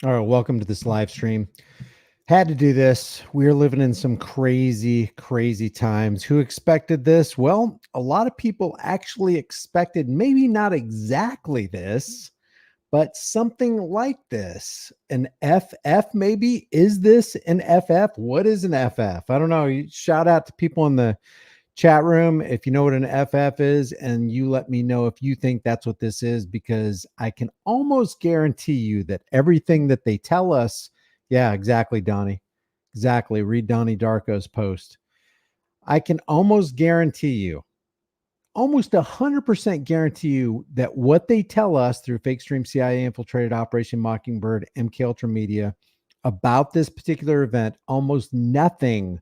All right, welcome to this live stream. Had to do this. We're living in some crazy, crazy times. Who expected this? Well, a lot of people actually expected maybe not exactly this, but something like this. An FF, maybe? Is this an FF? What is an FF? I don't know. Shout out to people in the chat room if you know what an FF is, and you let me know if you think that's what this is, because I can almost guarantee you that everything that they tell us, yeah, exactly, Donnie. Exactly. Read Donnie Darko's post. I can almost guarantee you, almost 100% guarantee you that what they tell us through Fake Stream, CIA infiltrated Operation Mockingbird, MK Ultra Media about this particular event, almost nothing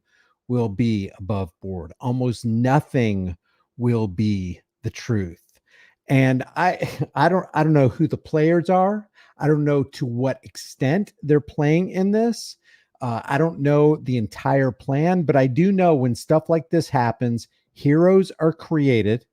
will be above board. Almost nothing will be the truth. And I don't know who the players are. I don't know to what extent they're playing in this. I don't know the entire plan, but I do know when stuff like this happens, heroes are created.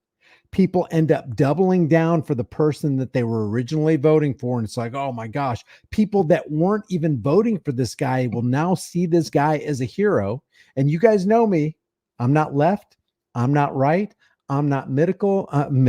People end up doubling down for the person that they were originally voting for. And it's like, oh my gosh, people that weren't even voting for this guy will now see this guy as a hero. And you guys know me. I'm not left. I'm not right. I'm not medical. I'm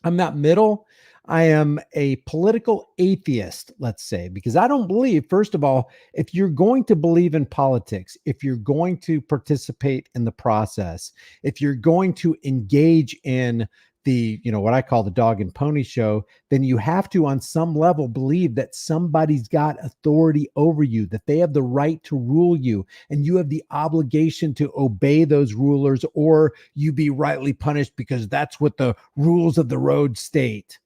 not middle. I am a political atheist, let's say, because I don't believe, first of all, if you're going to believe in politics, if you're going to participate in the process, if you're going to engage in the, what I call the dog and pony show, then you have to, on some level, believe that somebody's got authority over you, that they have the right to rule you, and you have the obligation to obey those rulers, or you be rightly punished because that's what the rules of the road state.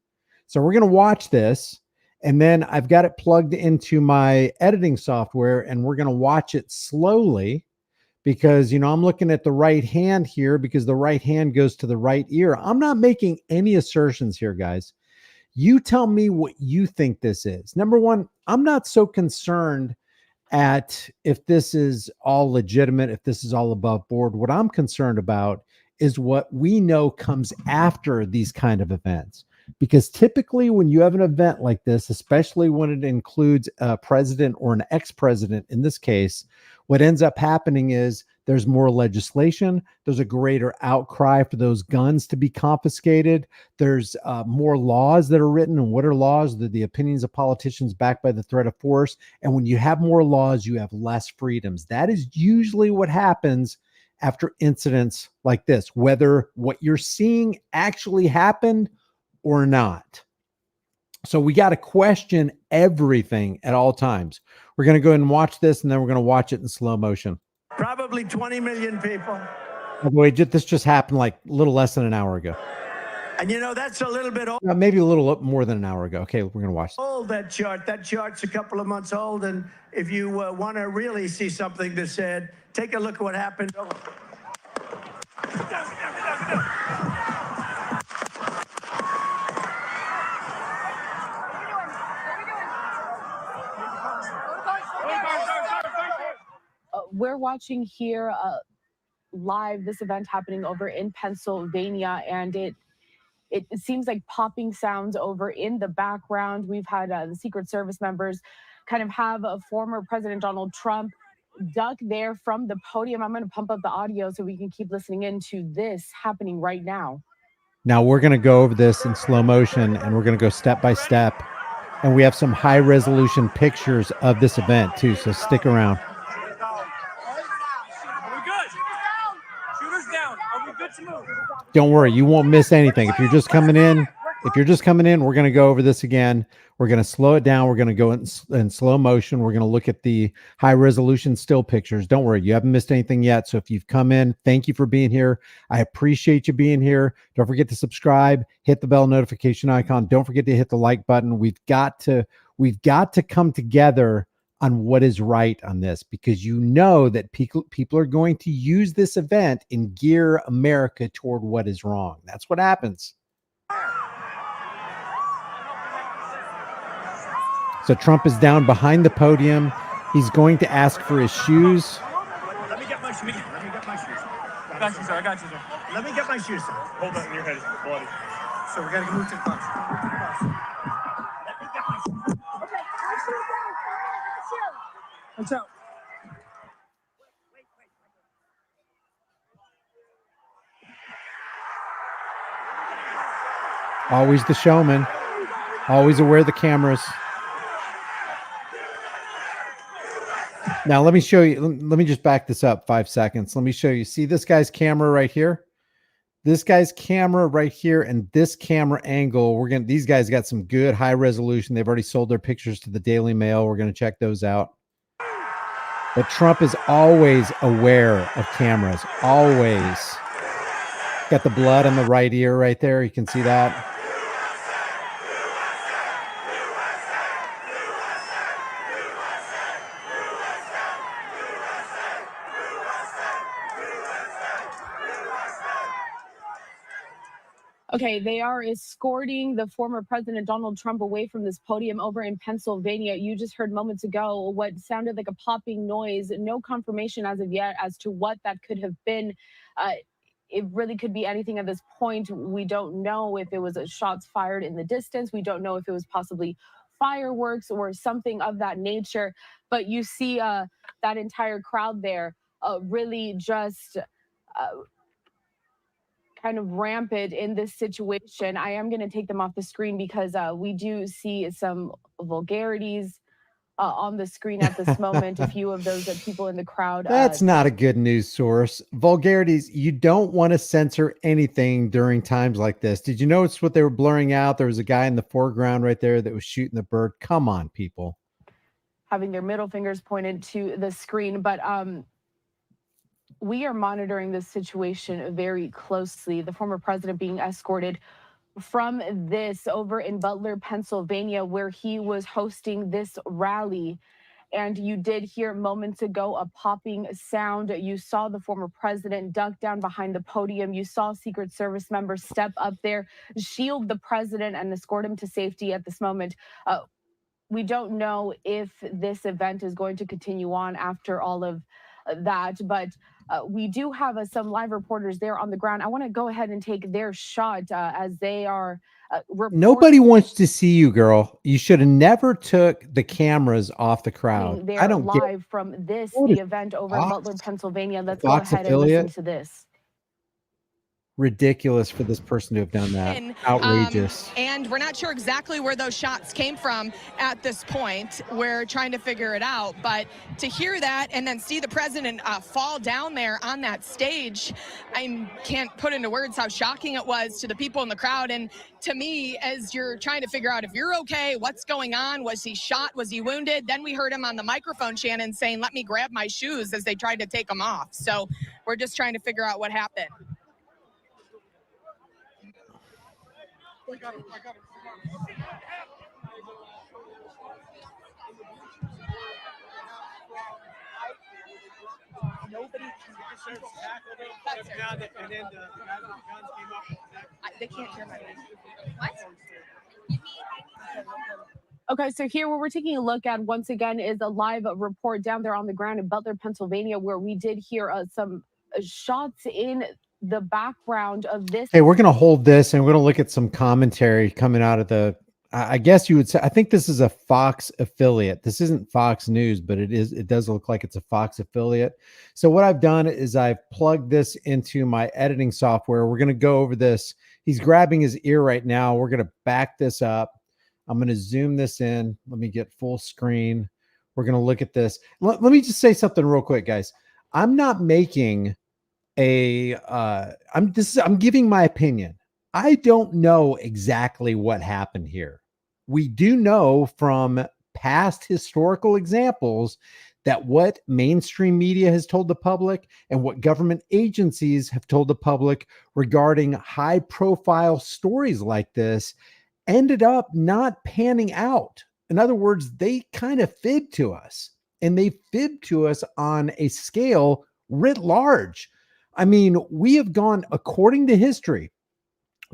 So we're going to watch this, and then I've got it plugged into my editing software, and we're going to watch it slowly because, I'm looking at the right hand here because the right hand goes to the right ear. I'm not making any assertions here, guys. You tell me what you think this is. Number one, I'm not so concerned at if this is all legitimate, if this is all above board. What I'm concerned about is what we know comes after these kind of events. Because typically when you have an event like this, especially when it includes a president or an ex-president, in this case, what ends up happening is there's more legislation. There's a greater outcry for those guns to be confiscated. There's more laws that are written. And what are laws? They're the opinions of politicians backed by the threat of force. And when you have more laws, you have less freedoms. That is usually what happens after incidents like this, whether what you're seeing actually happened or not. So we got to question everything at all times. We're going to go ahead and watch this, and then we're going to watch it in slow motion. Probably 20 million people. By the way, this just happened like a little less than an hour ago. And that's a little bit old. Maybe a little more than an hour ago. Okay, we're going to watch. Old, that chart. That chart's a couple of months old. And if you want to really see something that said, take a look at what happened. We're watching here live this event happening over in Pennsylvania, and it seems like popping sounds over in the background. We've had the Secret Service members kind of have former President Donald Trump duck there from the podium. I'm going to pump up the audio so we can keep listening into this happening right now. Now we're going to go over this in slow motion, and we're going to go step by step. And we have some high resolution pictures of this event too, so stick around. Don't worry, you won't miss anything. If you're just coming in, we're going to go over this again. We're going to slow it down. We're going to go in slow motion. We're going to look at the high resolution still pictures. Don't worry, you haven't missed anything yet. So if you've come in, thank you for being here. I appreciate you being here. Don't forget to subscribe, hit the bell notification icon. Don't forget to hit the like button. We've got to come together on what is right on this, because that people are going to use this event and gear America toward what is wrong. That's what happens. So Trump is down behind the podium. He's going to ask for his shoes. Let me get my shoes. I got you, sir. Let me get my shoes, sir. Hold on, your head is bloody. So we got to move to the box. Let me get my shoes. Okay. out. Always the showman. Always aware of the cameras. Now, let me show you. Let me just back this up 5 seconds. Let me show you. See this guy's camera right here? This guy's camera right here and this camera angle. These guys got some good high resolution. They've already sold their pictures to the Daily Mail. We're going to check those out. But Trump is always aware of cameras. Always. Got the blood on the right ear right there. You can see that. Okay, they are escorting the former President Donald Trump away from this podium over in Pennsylvania. You just heard moments ago what sounded like a popping noise. No confirmation as of yet as to what that could have been. It really could be anything at this point. We don't know if it was shots fired in the distance. We don't know if it was possibly fireworks or something of that nature. But you see that entire crowd there really just kind of rampant in this situation. I am going to take them off the screen because we do see some vulgarities on the screen at this moment. A few of those people in the crowd. That's not a good news source. Vulgarities, you don't want to censor anything during times like this. Did you notice what they were blurring out? There was a guy in the foreground right there that was shooting the bird. Come on, people. Having their middle fingers pointed to the screen. But we are monitoring this situation very closely. The former president being escorted from this over in Butler, Pennsylvania, where he was hosting this rally. And you did hear moments ago a popping sound. You saw the former president duck down behind the podium. You saw Secret Service members step up there, shield the president, and escort him to safety at this moment. We don't know if this event is going to continue on after all of that, but we do have some live reporters there on the ground. I want to go ahead and take their shot as they are nobody wants to see you, girl. You should have never took the cameras off the crowd. I don't live from the event over in Butler, Pennsylvania. Let's go ahead and listen to this. Ridiculous for this person to have done that. Outrageous. And we're not sure exactly where those shots came from at this point. We're trying to figure it out. But to hear that and then see the president fall down there on that stage, I can't put into words how shocking it was to the people in the crowd. And to me, as you're trying to figure out if you're okay, what's going on, was he shot, was he wounded? Then we heard him on the microphone, Shannon, saying, "Let me grab my shoes," as they tried to take him off. So we're just trying to figure out what happened. I got it. Nobody can and then the guns came up. They can't hear my name. What? Okay, so here what we're taking a look at once again is a live report down there on the ground in Butler, Pennsylvania, where we did hear some shots in the background of this. Hey, we're going to hold this and we're going to look at some commentary coming out of the, I guess you would say, I think this is a Fox affiliate. This isn't Fox News, but it does look like it's a Fox affiliate. So what I've done is I've plugged this into my editing software. We're going to go over this. He's grabbing his ear right now. We're going to back this up. I'm going to zoom this in. Let me get full screen. We're going to look at this. Let me just say something real quick, guys. I'm not making I'm giving my opinion. I don't know exactly what happened here. We do know from past historical examples that what mainstream media has told the public and what government agencies have told the public regarding high profile stories like this ended up not panning out. In other words, they kind of fibbed to us, and they fibbed to us on a scale writ large. I mean, we have gone, according to history,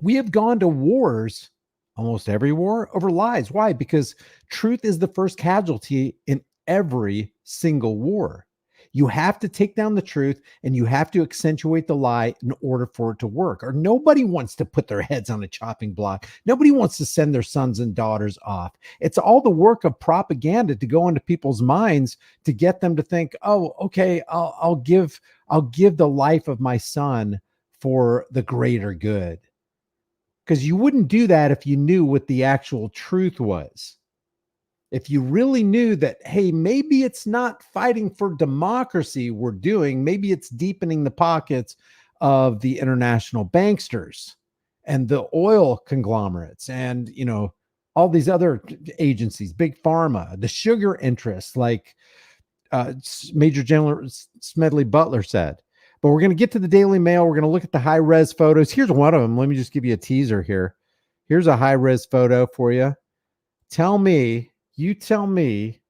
we have gone to wars, almost every war, over lies. Why? Because truth is the first casualty in every single war. You have to take down the truth and you have to accentuate the lie in order for it to work. Or nobody wants to put their heads on a chopping block. Nobody wants to send their sons and daughters off. It's all the work of propaganda to go into people's minds to get them to think, oh, okay, I'll give the life of my son for the greater good. Because you wouldn't do that if you knew what the actual truth was. If you really knew that, hey, maybe it's not fighting for democracy we're doing, maybe it's deepening the pockets of the international banksters and the oil conglomerates and, you know, all these other agencies, big pharma, the sugar interests, like Major General Smedley Butler said. But we're going to get to the Daily Mail. We're going to look at the high-res photos. Here's one of them. Let me just give you a teaser here. Here's a high-res photo for you. You tell me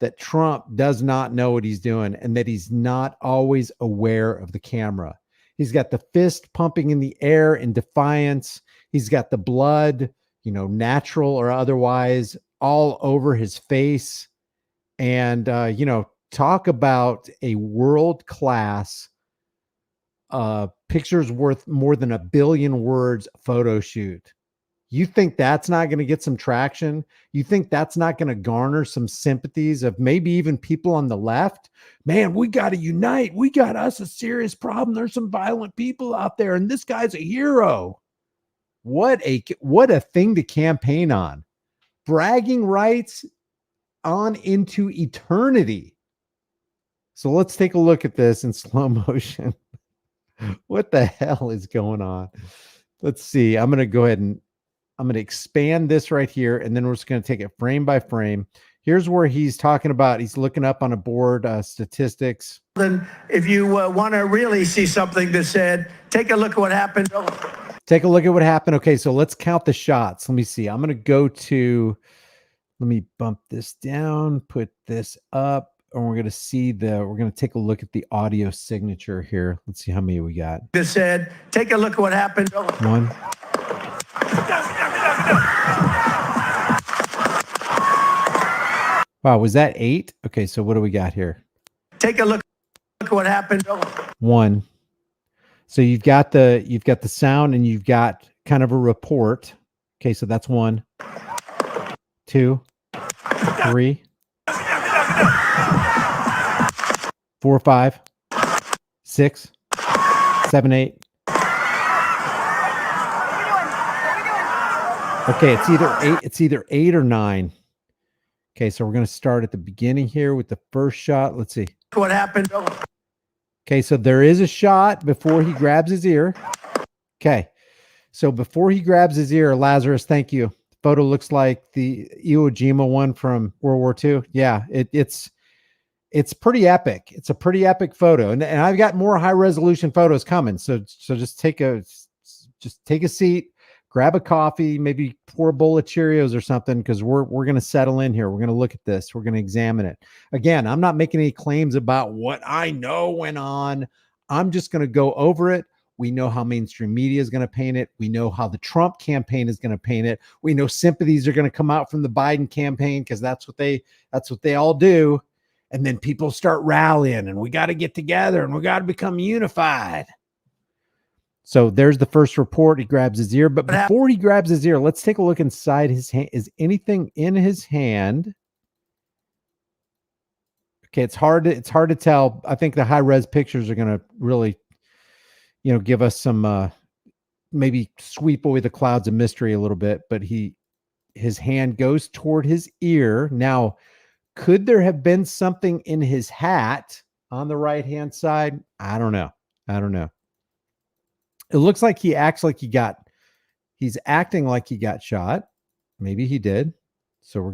that Trump does not know what he's doing and that he's not always aware of the camera. He's got the fist pumping in the air in defiance. He's got the blood, you know, natural or otherwise, all over his face. And, you know, talk about a world-class pictures worth more than 1 billion words photo shoot. You think that's not going to get some traction? You think that's not going to garner some sympathies of maybe even people on the left? Man, we got to unite. We got us a serious problem. There's some violent people out there, and this guy's a hero. What a thing to campaign on. Bragging rights on into eternity. So let's take a look at this in slow motion. What the hell is going on? Let's see. I'm going to go ahead and I'm going to expand this right here, and then we're just going to take it frame by frame. Here's where he's talking about, he's looking up on a board, statistics. Then if you want to really see something that said, take a look at what happened. Take a look at what happened. Okay, so let's count the shots. Let me see. I'm going to go to, let me bump this down, put this up, and we're going to see we're going to take a look at the audio signature here. Let's see how many we got. That said, take a look at what happened. 1. Wow, was that 8? Okay, so what do we got here? Take a look at what happened. 1. So you've got the sound and you've got kind of a report. Okay, so that's 1, 2, 3, 4, 5, 6, 7, 8. Okay, it's either 8 or 9. Okay, so we're going to start at the beginning here with the first shot. Let's see. What happened? Okay, so there is a shot before he grabs his ear. Okay, so before he grabs his ear, Lazarus, thank you. The photo looks like the Iwo Jima one from World War II. Yeah, it's pretty epic. It's a pretty epic photo, and I've got more high resolution photos coming. So just take a seat. Grab a coffee, maybe pour a bowl of Cheerios or something, because we're going to settle in here. We're going to look at this. We're going to examine it. Again, I'm not making any claims about what I know went on. I'm just going to go over it. We know how mainstream media is going to paint it. We know how the Trump campaign is going to paint it. We know sympathies are going to come out from the Biden campaign because that's what they all do. And then people start rallying, and we got to get together, and we got to become unified. So there's the first report. He grabs his ear, but before he grabs his ear, let's take a look inside his hand. Is anything in his hand? Okay, it's hard to tell. I think the high res pictures are going to really, you know, give us some maybe sweep away the clouds of mystery a little bit. But his hand goes toward his ear. Now, could there have been something in his hat on the right hand side? I don't know. It looks like he's acting like he got shot. Maybe he did. So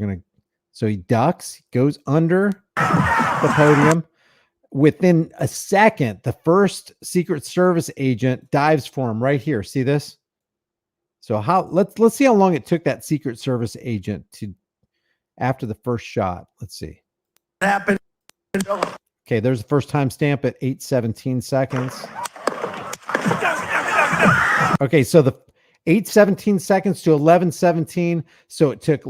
he ducks, goes under the podium. Within a second, the first Secret Service agent dives for him right here. See this? So let's see how long it took that Secret Service agent after the first shot. Let's see. What happened? Okay, there's the first time stamp at 8:17 seconds. Okay, so the 8:17 seconds to 11:17. So it took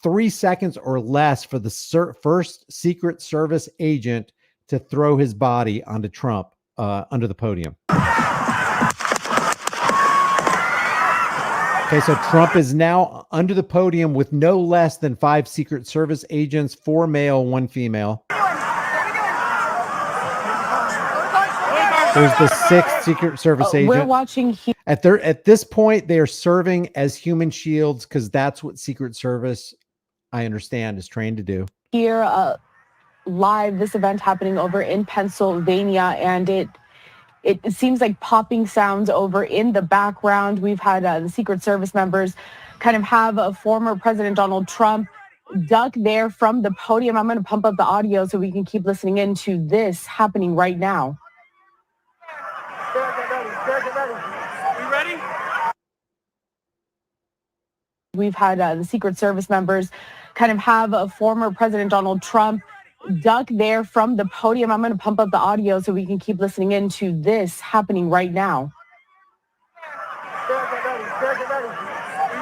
3 seconds or less for the first Secret Service agent to throw his body onto Trump under the podium. Okay, so Trump is now under the podium with no less than 5 Secret Service agents, 4 male, 1 female. There's the 6th Secret Service agent. We're watching here. At this point, they are serving as human shields because that's what Secret Service, I understand, is trained to do. Here, live, this event happening over in Pennsylvania, and it seems like popping sounds over in the background. We've had the Secret Service members kind of have a former President Donald Trump duck there from the podium. I'm going to pump up the audio so we can keep listening into this happening right now. We ready? We've had the Secret Service members kind of have a former President Donald Trump duck there from the podium. I'm going to pump up the audio so we can keep listening into this happening right now. We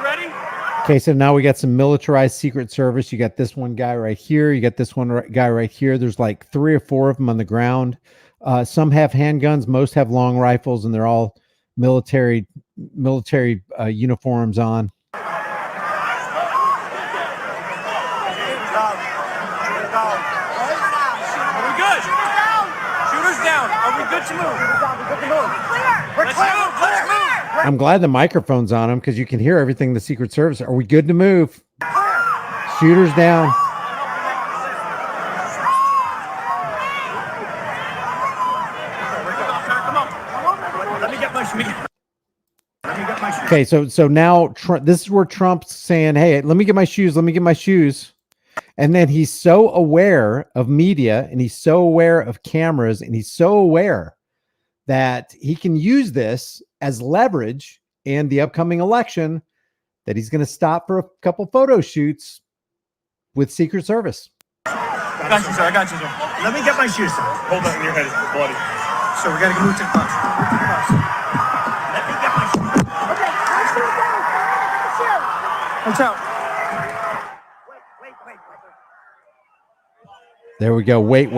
ready? Okay, so now we got some militarized Secret Service. You got this one guy right here. You got this one guy right here. There's like 3 or 4 of them on the ground. Some have handguns. Most have long rifles, and they're all military uniforms on. I'm glad the microphone's on him because you can hear everything the Secret Service. Are we good to move? Shooters down. Okay, so now this is where Trump's saying, "Hey, let me get my shoes. Let me get my shoes." And then he's so aware of media, and he's so aware of cameras, and he's so aware that he can use this as leverage in the upcoming election, that he's going to stop for a couple photo shoots with Secret Service. I got you, sir. I got you, sir. Let me get my shoes, sir. Hold on, your head is bloody. So we got to move to the bus. Let me get my shoes. Okay, watch out. Wait. There we go. Wait.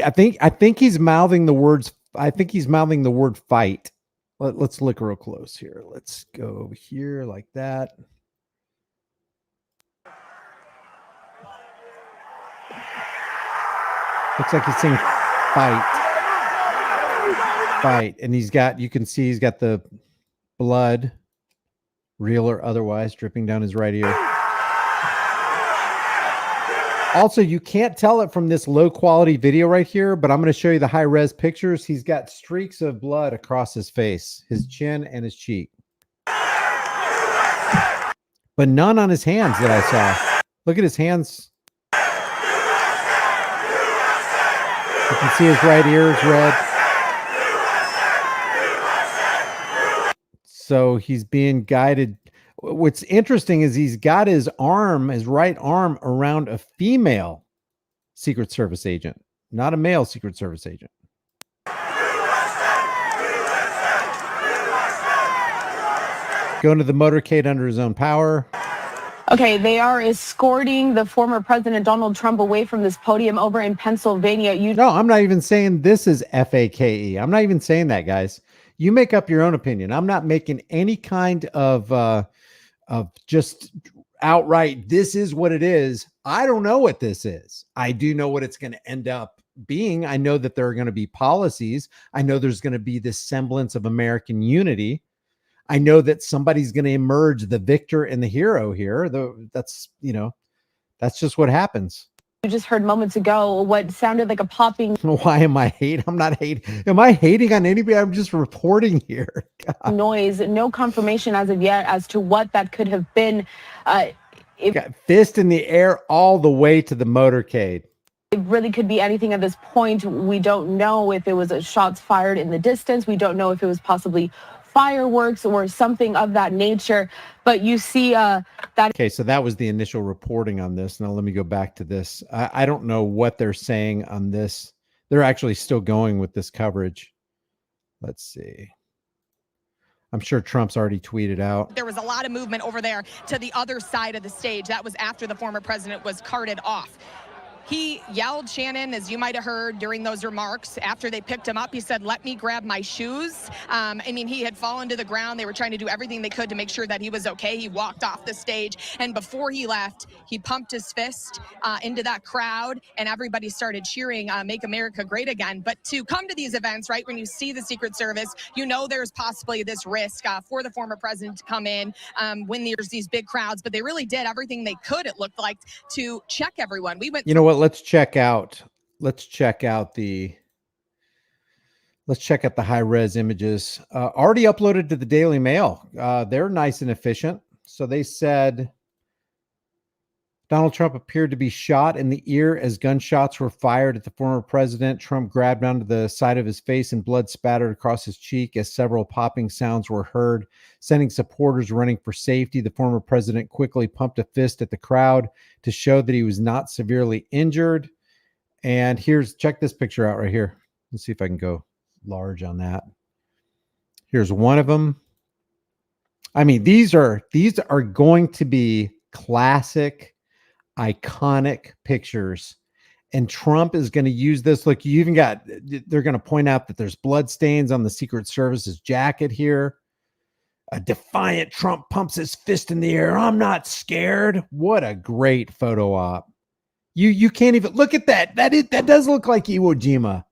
I think he's mouthing the words. I think he's mouthing the word fight. Let's look real close here. Let's go over here like that. Looks like he's saying fight. And you can see he's got the blood, real or otherwise, dripping down his right ear. Also, you can't tell it from this low quality video right here, but I'm going to show you the high res pictures. He's got streaks of blood across his face, his chin and his cheek, but none on his hands that I saw. Look at his hands. You can see his right ear is red. So he's being guided. What's interesting is he's got his right arm around a female Secret Service agent, not a male Secret Service agent. Going to the motorcade under his own power. Okay, they are escorting the former President Donald Trump away from this podium over in Pennsylvania. No, I'm not even saying this is FAKE. I'm not even saying that, guys. You make up your own opinion. I'm not making any kind of just outright, this is what it is. I don't know what this is. I do know what it's going to end up being. I know that there are going to be policies. I know there's going to be this semblance of American unity. I know that somebody's going to emerge the victor and the hero here. That's just what happens. You just heard moments ago what sounded like a popping. Why am I hating? I'm not hating. Am I hating on anybody? I'm just reporting here. God. Noise. No confirmation as of yet as to what that could have been. Got fist in the air all the way to the motorcade. It really could be anything at this point. We don't know if it was shots fired in the distance. We don't know if it was possibly fireworks or something of that nature. But you see that. Okay, so that was the initial reporting on this. Now let me go back to this. I don't know what they're saying on this. They're actually still going with this coverage. Let's see. I'm sure Trump's already tweeted out. There was a lot of movement over there to the other side of the stage. That was after the former president was carted off. He yelled, Shannon, as you might have heard during those remarks, after they picked him up, he said, let me grab my shoes. I mean, he had fallen to the ground. They were trying to do everything they could to make sure that he was okay. He walked off the stage, and before he left, he pumped his fist into that crowd, and everybody started cheering, Make America Great Again. But to come to these events, right, when you see the Secret Service, you know there's possibly this risk for the former president to come in when there's these big crowds, but they really did everything they could, it looked like, to check everyone. We went. You know what? Let's check out the high res images already uploaded to the Daily Mail. They're nice and efficient. So they said Donald Trump appeared to be shot in the ear as gunshots were fired at the former president. Trump grabbed onto the side of his face and blood spattered across his cheek as several popping sounds were heard, sending supporters running for safety. The former president quickly pumped a fist at the crowd to show that he was not severely injured. And check this picture out right here. Let's see if I can go large on that. Here's one of them. I mean, these are going to be classic, iconic pictures, and Trump is going to use this. Look, you even they're going to point out that there's blood stains on the Secret Service's jacket here. A defiant Trump pumps his fist in the air. I'm not scared. What a great photo op. You can't even look at that. That does look like Iwo Jima.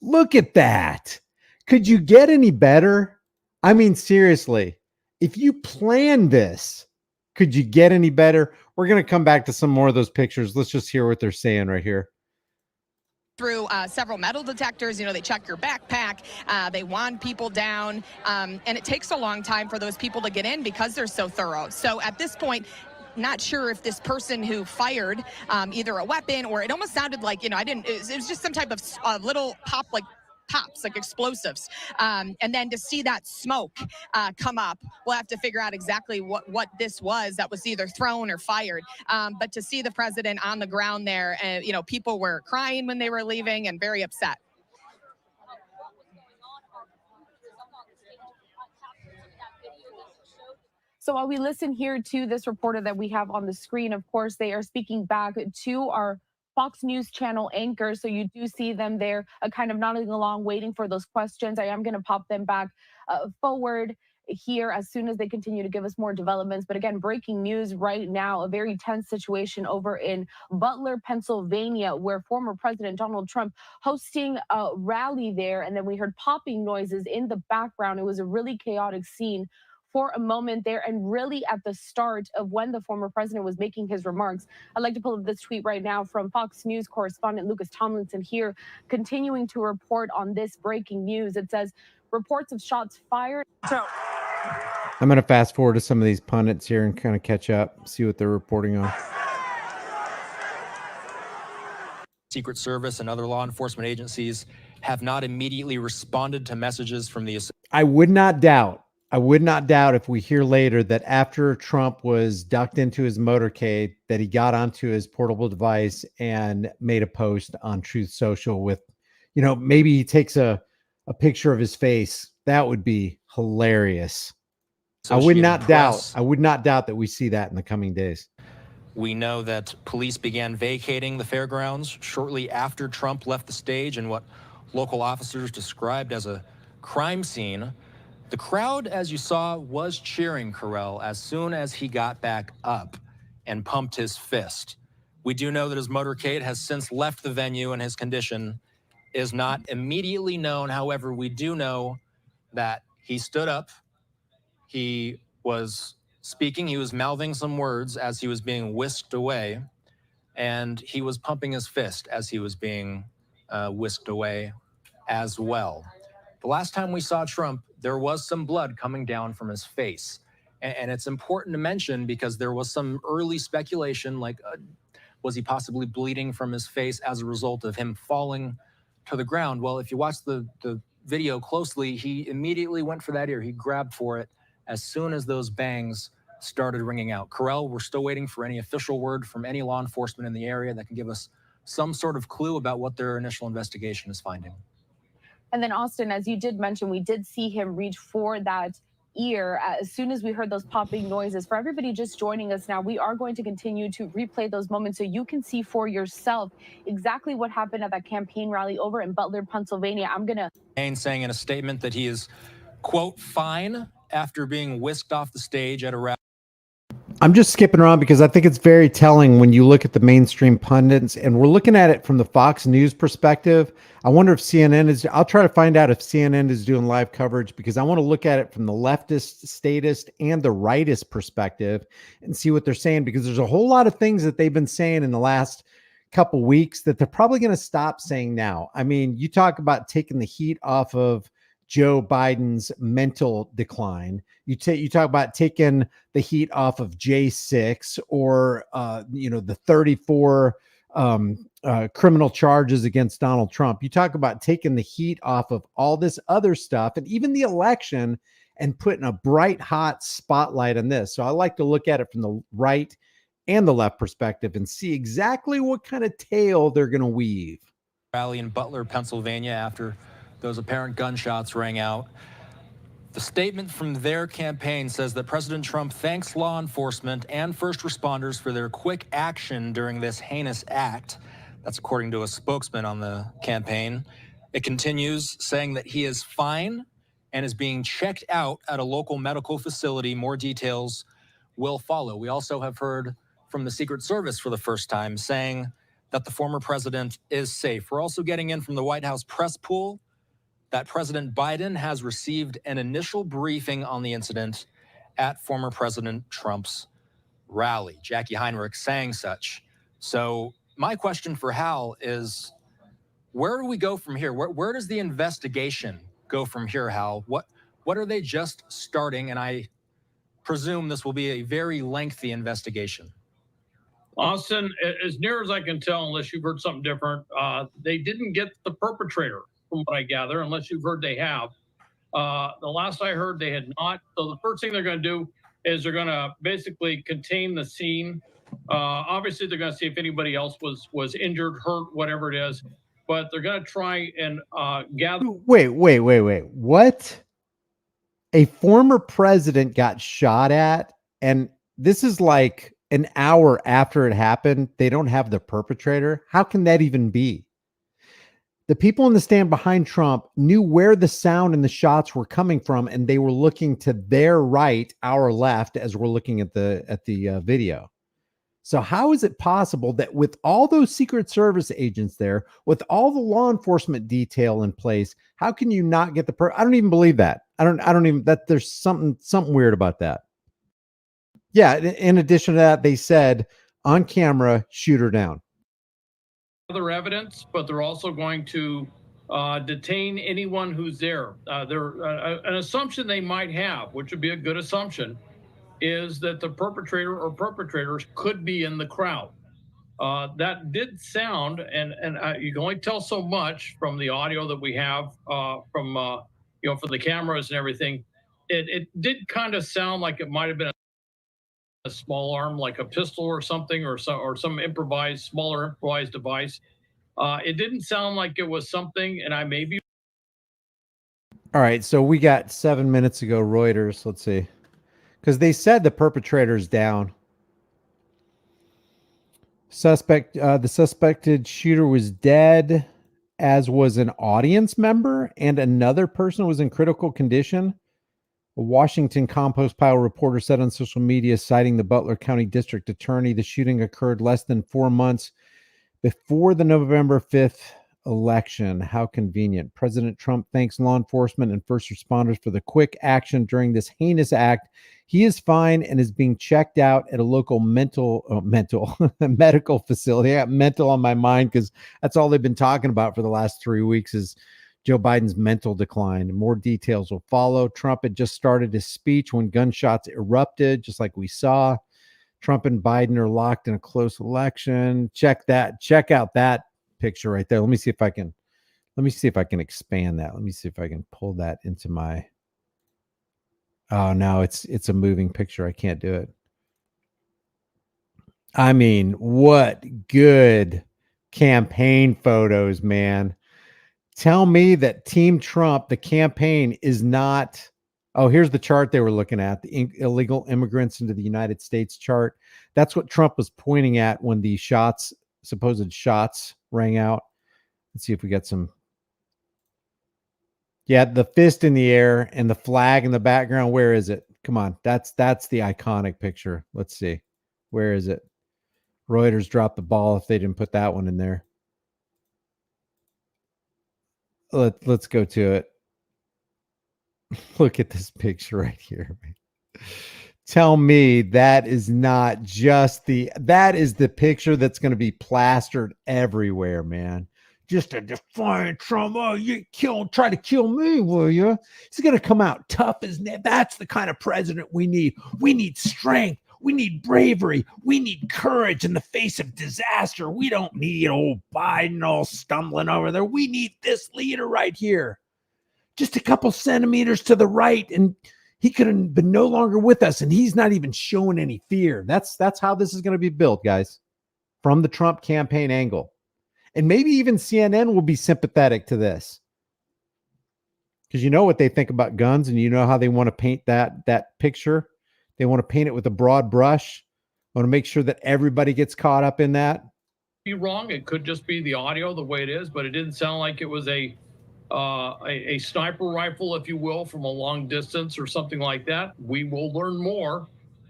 Look at that. Could you get any better? I mean, seriously, if you planned this, could you get any better? We're going to come back to some more of those pictures. Let's just hear what they're saying right here. Through several metal detectors, they check your backpack, they wand people down, and it takes a long time for those people to get in because they're so thorough. So at this point, not sure if this person who fired either a weapon, or it almost sounded like, it was just some type of little pops, like explosives. And then to see that smoke come up, we'll have to figure out exactly what this was that was either thrown or fired. But to see the president on the ground there, people were crying when they were leaving and very upset. So while we listen here to this reporter that we have on the screen, of course, they are speaking back to our Fox News channel anchor. So you do see them there kind of nodding along, waiting for those questions. I am going to pop them back forward here as soon as they continue to give us more developments. But again, breaking news right now, a very tense situation over in Butler, Pennsylvania, where former President Donald Trump hosting a rally there. And then we heard popping noises in the background. It was a really chaotic scene for a moment there, and really at the start of when the former president was making his remarks. I'd like to pull up this tweet right now from Fox News correspondent Lucas Tomlinson here, continuing to report on this breaking news. It says, reports of shots fired. I'm going to fast forward to some of these pundits here and kind of catch up, see what they're reporting on. Secret Service and other law enforcement agencies have not immediately responded to messages from the... I would not doubt if we hear later that after Trump was ducked into his motorcade, that he got onto his portable device and made a post on Truth Social with, maybe he takes a picture of his face. That would be hilarious. I would not doubt that we see that in the coming days. We know that police began vacating the fairgrounds shortly after Trump left the stage in what local officers described as a crime scene. The crowd, as you saw, was cheering Carell as soon as he got back up and pumped his fist. We do know that his motorcade has since left the venue and his condition is not immediately known. However, we do know that he stood up, he was speaking, he was mouthing some words as he was being whisked away, and he was pumping his fist as he was being whisked away as well. The last time we saw Trump, there was some blood coming down from his face. And it's important to mention because there was some early speculation, like, was he possibly bleeding from his face as a result of him falling to the ground? Well, if you watch the video closely, he immediately went for that ear. He grabbed for it as soon as those bangs started ringing out. Carell, we're still waiting for any official word from any law enforcement in the area that can give us some sort of clue about what their initial investigation is finding. And then, Austin, as you did mention, we did see him reach for that ear as soon as we heard those popping noises. For everybody just joining us now, we are going to continue to replay those moments so you can see for yourself exactly what happened at that campaign rally over in Butler, Pennsylvania. I'm going to saying in a statement that he is, quote, fine after being whisked off the stage at a rally. I'm just skipping around because I think it's very telling when you look at the mainstream pundits, and we're looking at it from the Fox News perspective. I wonder if CNN is, I'll try to find out if CNN is doing live coverage, because I want to look at it from the leftist, statist, and the rightist perspective and see what they're saying, because there's a whole lot of things that they've been saying in the last couple weeks that they're probably going to stop saying now. I mean, you talk about taking the heat off of Joe Biden's mental decline. You talk about taking the heat off of J6, or the 34 criminal charges against Donald Trump. You talk about taking the heat off of all this other stuff, and even the election, and putting a bright hot spotlight on this. So I like to look at it from the right and the left perspective and see exactly what kind of tale they're going to weave. Rally in Butler, Pennsylvania, after those apparent gunshots rang out. The statement from their campaign says that President Trump thanks law enforcement and first responders for their quick action during this heinous act. That's according to a spokesman on the campaign. It continues saying that he is fine and is being checked out at a local medical facility. More details will follow. We also have heard from the Secret Service for the first time saying that the former president is safe. We're also getting in from the White House press pool that President Biden has received an initial briefing on the incident at former President Trump's rally. Jackie Heinrich saying such. So my question for Hal is, where do we go from here? Where does the investigation go from here, Hal? What are they just starting? And I presume this will be a very lengthy investigation. Austin, as near as I can tell, unless you've heard something different, they didn't get the perpetrator, from what I gather, unless you've heard they have. The last I heard, they had not. So the first thing they're going to do is they're going to basically contain the scene. Obviously, they're going to see if anybody else was injured, hurt, whatever it is. But they're going to try and gather. Wait. What? A former president got shot at, and this is like an hour after it happened. They don't have the perpetrator. How can that even be? The people in the stand behind Trump knew where the sound and the shots were coming from, and they were looking to their right, our left, as we're looking at the video. So how is it possible that with all those Secret Service agents there, with all the law enforcement detail in place, how can you not get the I don't even believe that. I don't even, that there's something weird about that. Yeah. In addition to that, they said on camera, shoot her down. Other evidence, but they're also going to detain anyone who's there. An assumption they might have, which would be a good assumption, is that the perpetrator or perpetrators could be in the crowd. That did sound, and you can only tell so much from the audio that we have from the cameras and everything. It did kind of sound like it might have been a small arm, like a pistol or something, or some smaller improvised device. It didn't sound like it was something, and I may be. All right, so we got 7 minutes ago, Reuters. Let's see, because they said the perpetrator's down. The suspected shooter was dead, as was an audience member, and another person was in critical condition. A Washington Compost Pile reporter said on social media, citing the Butler County District Attorney, the shooting occurred less than 4 months before the November 5th election. How convenient. President Trump thanks law enforcement and first responders for the quick action during this heinous act. He is fine and is being checked out at a local medical facility. I got mental on my mind because that's all they've been talking about for the last 3 weeks is Joe Biden's mental decline. More details will follow. Trump had just started his speech when gunshots erupted, just like we saw. Trump and Biden are locked in a close election. Check out that picture right there. Let me see if I can expand that. Let me see if I can pull that into my. Oh no, it's a moving picture. I can't do it. I mean, what good campaign photos, man. Tell me that Team Trump, the campaign, is not Oh, here's the chart they were looking at, the illegal immigrants into the United States chart. That's what Trump was pointing at when the supposed shots rang out. Let's see if we got some. Yeah, the fist in the air and the flag in the background. Where is it? Come on. That's the iconic picture. Let's see. Where is it? Reuters dropped the ball if they didn't put that one in there. Let's go to it. Look at this picture right here. Tell me that is not just that is the picture that's going to be plastered everywhere, man. Just a defiant Trump. Oh, you try to kill me, will you? He's going to come out tough as nails. That's the kind of president we need. We need strength. We need bravery. We need courage in the face of disaster. We don't need old Biden all stumbling over there. We need this leader right here. Just a couple centimeters to the right, and he could have been no longer with us, and he's not even showing any fear. That's how this is going to be built, guys, from the Trump campaign angle. And maybe even CNN will be sympathetic to this, because you know what they think about guns, and you know how they want to paint that picture. They want to paint it with a broad brush. Want to make sure that everybody gets caught up in that. Be wrong. It could just be the audio the way it is, but it didn't sound like it was a sniper rifle, if you will, from a long distance or something like that. We will learn more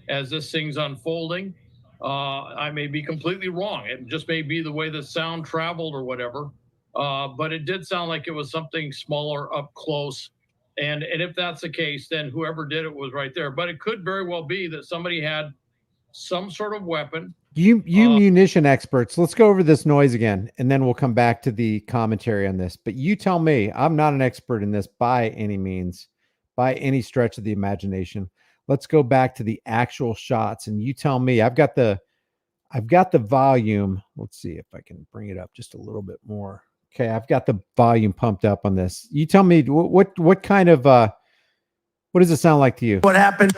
as this thing's unfolding. I may be completely wrong. It just may be the way the sound traveled or whatever. But it did sound like it was something smaller up close. And if that's the case, then whoever did it was right there. But it could very well be that somebody had some sort of weapon. You munition experts, let's go over this noise again, and then we'll come back to the commentary on this. But you tell me, I'm not an expert in this by any means, by any stretch of the imagination. Let's go back to the actual shots, and you tell me. I've got the volume. Let's see if I can bring it up just a little bit more. Okay, I've got the volume pumped up on this. You tell me what kind of what does it sound like to you? What happened?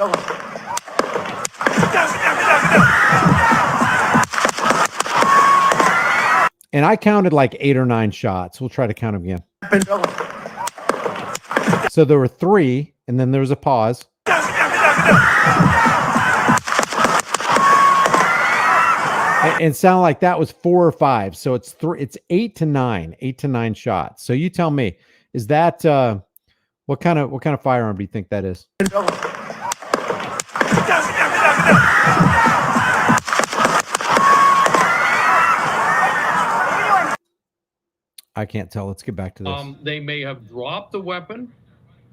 And I counted like 8 or 9 shots. We'll try to count them again. So there were 3, and then there was a pause. And sound like that was 4 or 5. So it's 8 to 9 shots. So you tell me, is that what kind of firearm do you think that is? I can't tell. Let's get back to this. They may have dropped the weapon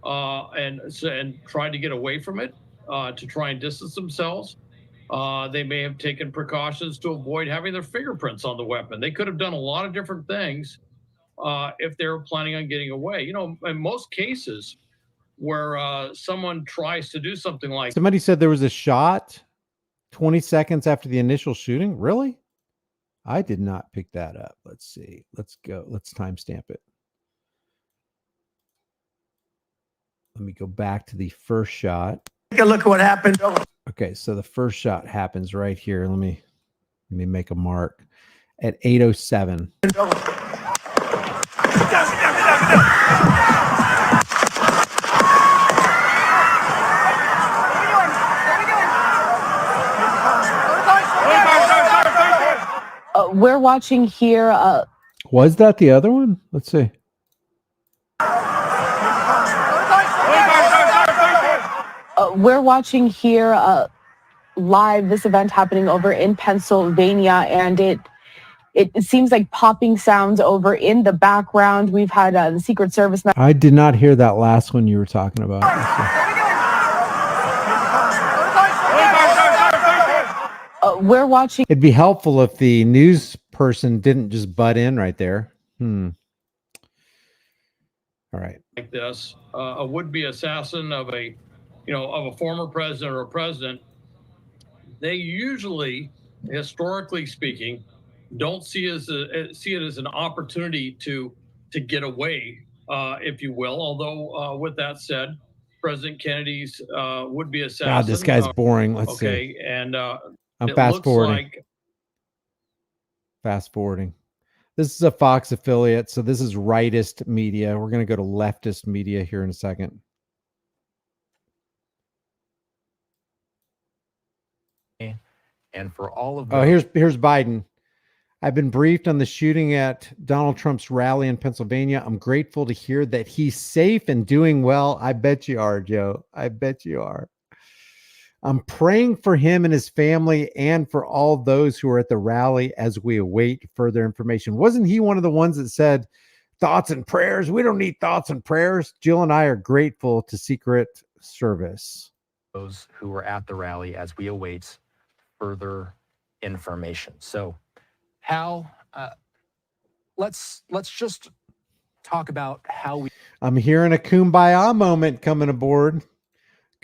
and tried to get away from it to try and distance themselves. They may have taken precautions to avoid having their fingerprints on the weapon. They could have done a lot of different things if they were planning on getting away. You know, in most cases where someone tries to do something like... Somebody said there was a shot 20 seconds after the initial shooting. Really? I did not pick that up. Let's see. Let's go. Let's timestamp it. Let me go back to the first shot. Take a look at what happened. Okay, so the first shot happens right here. Let me make a mark at 8:07. We're watching here. Was that the other one? Let's see. We're watching here live this event happening over in Pennsylvania, and it seems like popping sounds over in the background. We've had the Secret Service. I did not hear that last one you were talking about. We're watching. It'd be helpful if the news person didn't just butt in right there. All right. Like this, a would-be assassin of a former president or a president, they usually, historically speaking, don't see it as an opportunity to get away, if you will. Although, with that said, President Kennedy's would-be assassin. God, this guy's boring. Let's see. Okay, and I'm fast forwarding. Fast forwarding. This is a Fox affiliate, so this is rightist media. We're going to go to leftist media here in a second. And for all of Oh, those, here's Biden. I've been briefed on the shooting at Donald Trump's rally in Pennsylvania. I'm grateful to hear that he's safe and doing well. I bet you are, Joe. I bet you are. I'm praying for him and his family and for all those who are at the rally as we await further information. Wasn't he one of the ones that said thoughts and prayers? We don't need thoughts and prayers. Jill and I are grateful to Secret Service. those who were at the rally as we await further information. So, Hal, let's just talk about how we. I'm hearing a kumbaya moment coming aboard.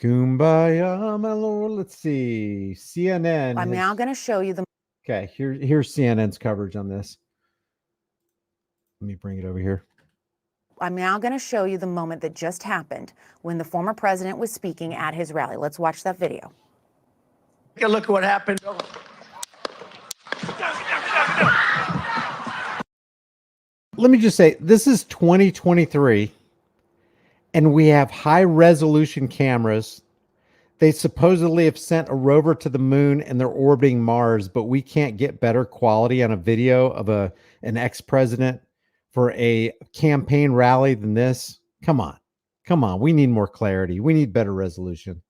Kumbaya, my lord. Let's see. CNN. I'm now going to show you the. Okay, here's CNN's coverage on this. Let me bring it over here. I'm now going to show you the moment that just happened when the former president was speaking at his rally. Let's watch that video. Take a look at what happened. Let me just say, this is 2023, and we have high-resolution cameras. They supposedly have sent a rover to the moon, and they're orbiting Mars, but we can't get better quality on a video of an ex-president for a campaign rally than this. Come on. Come on. We need more clarity. We need better resolution.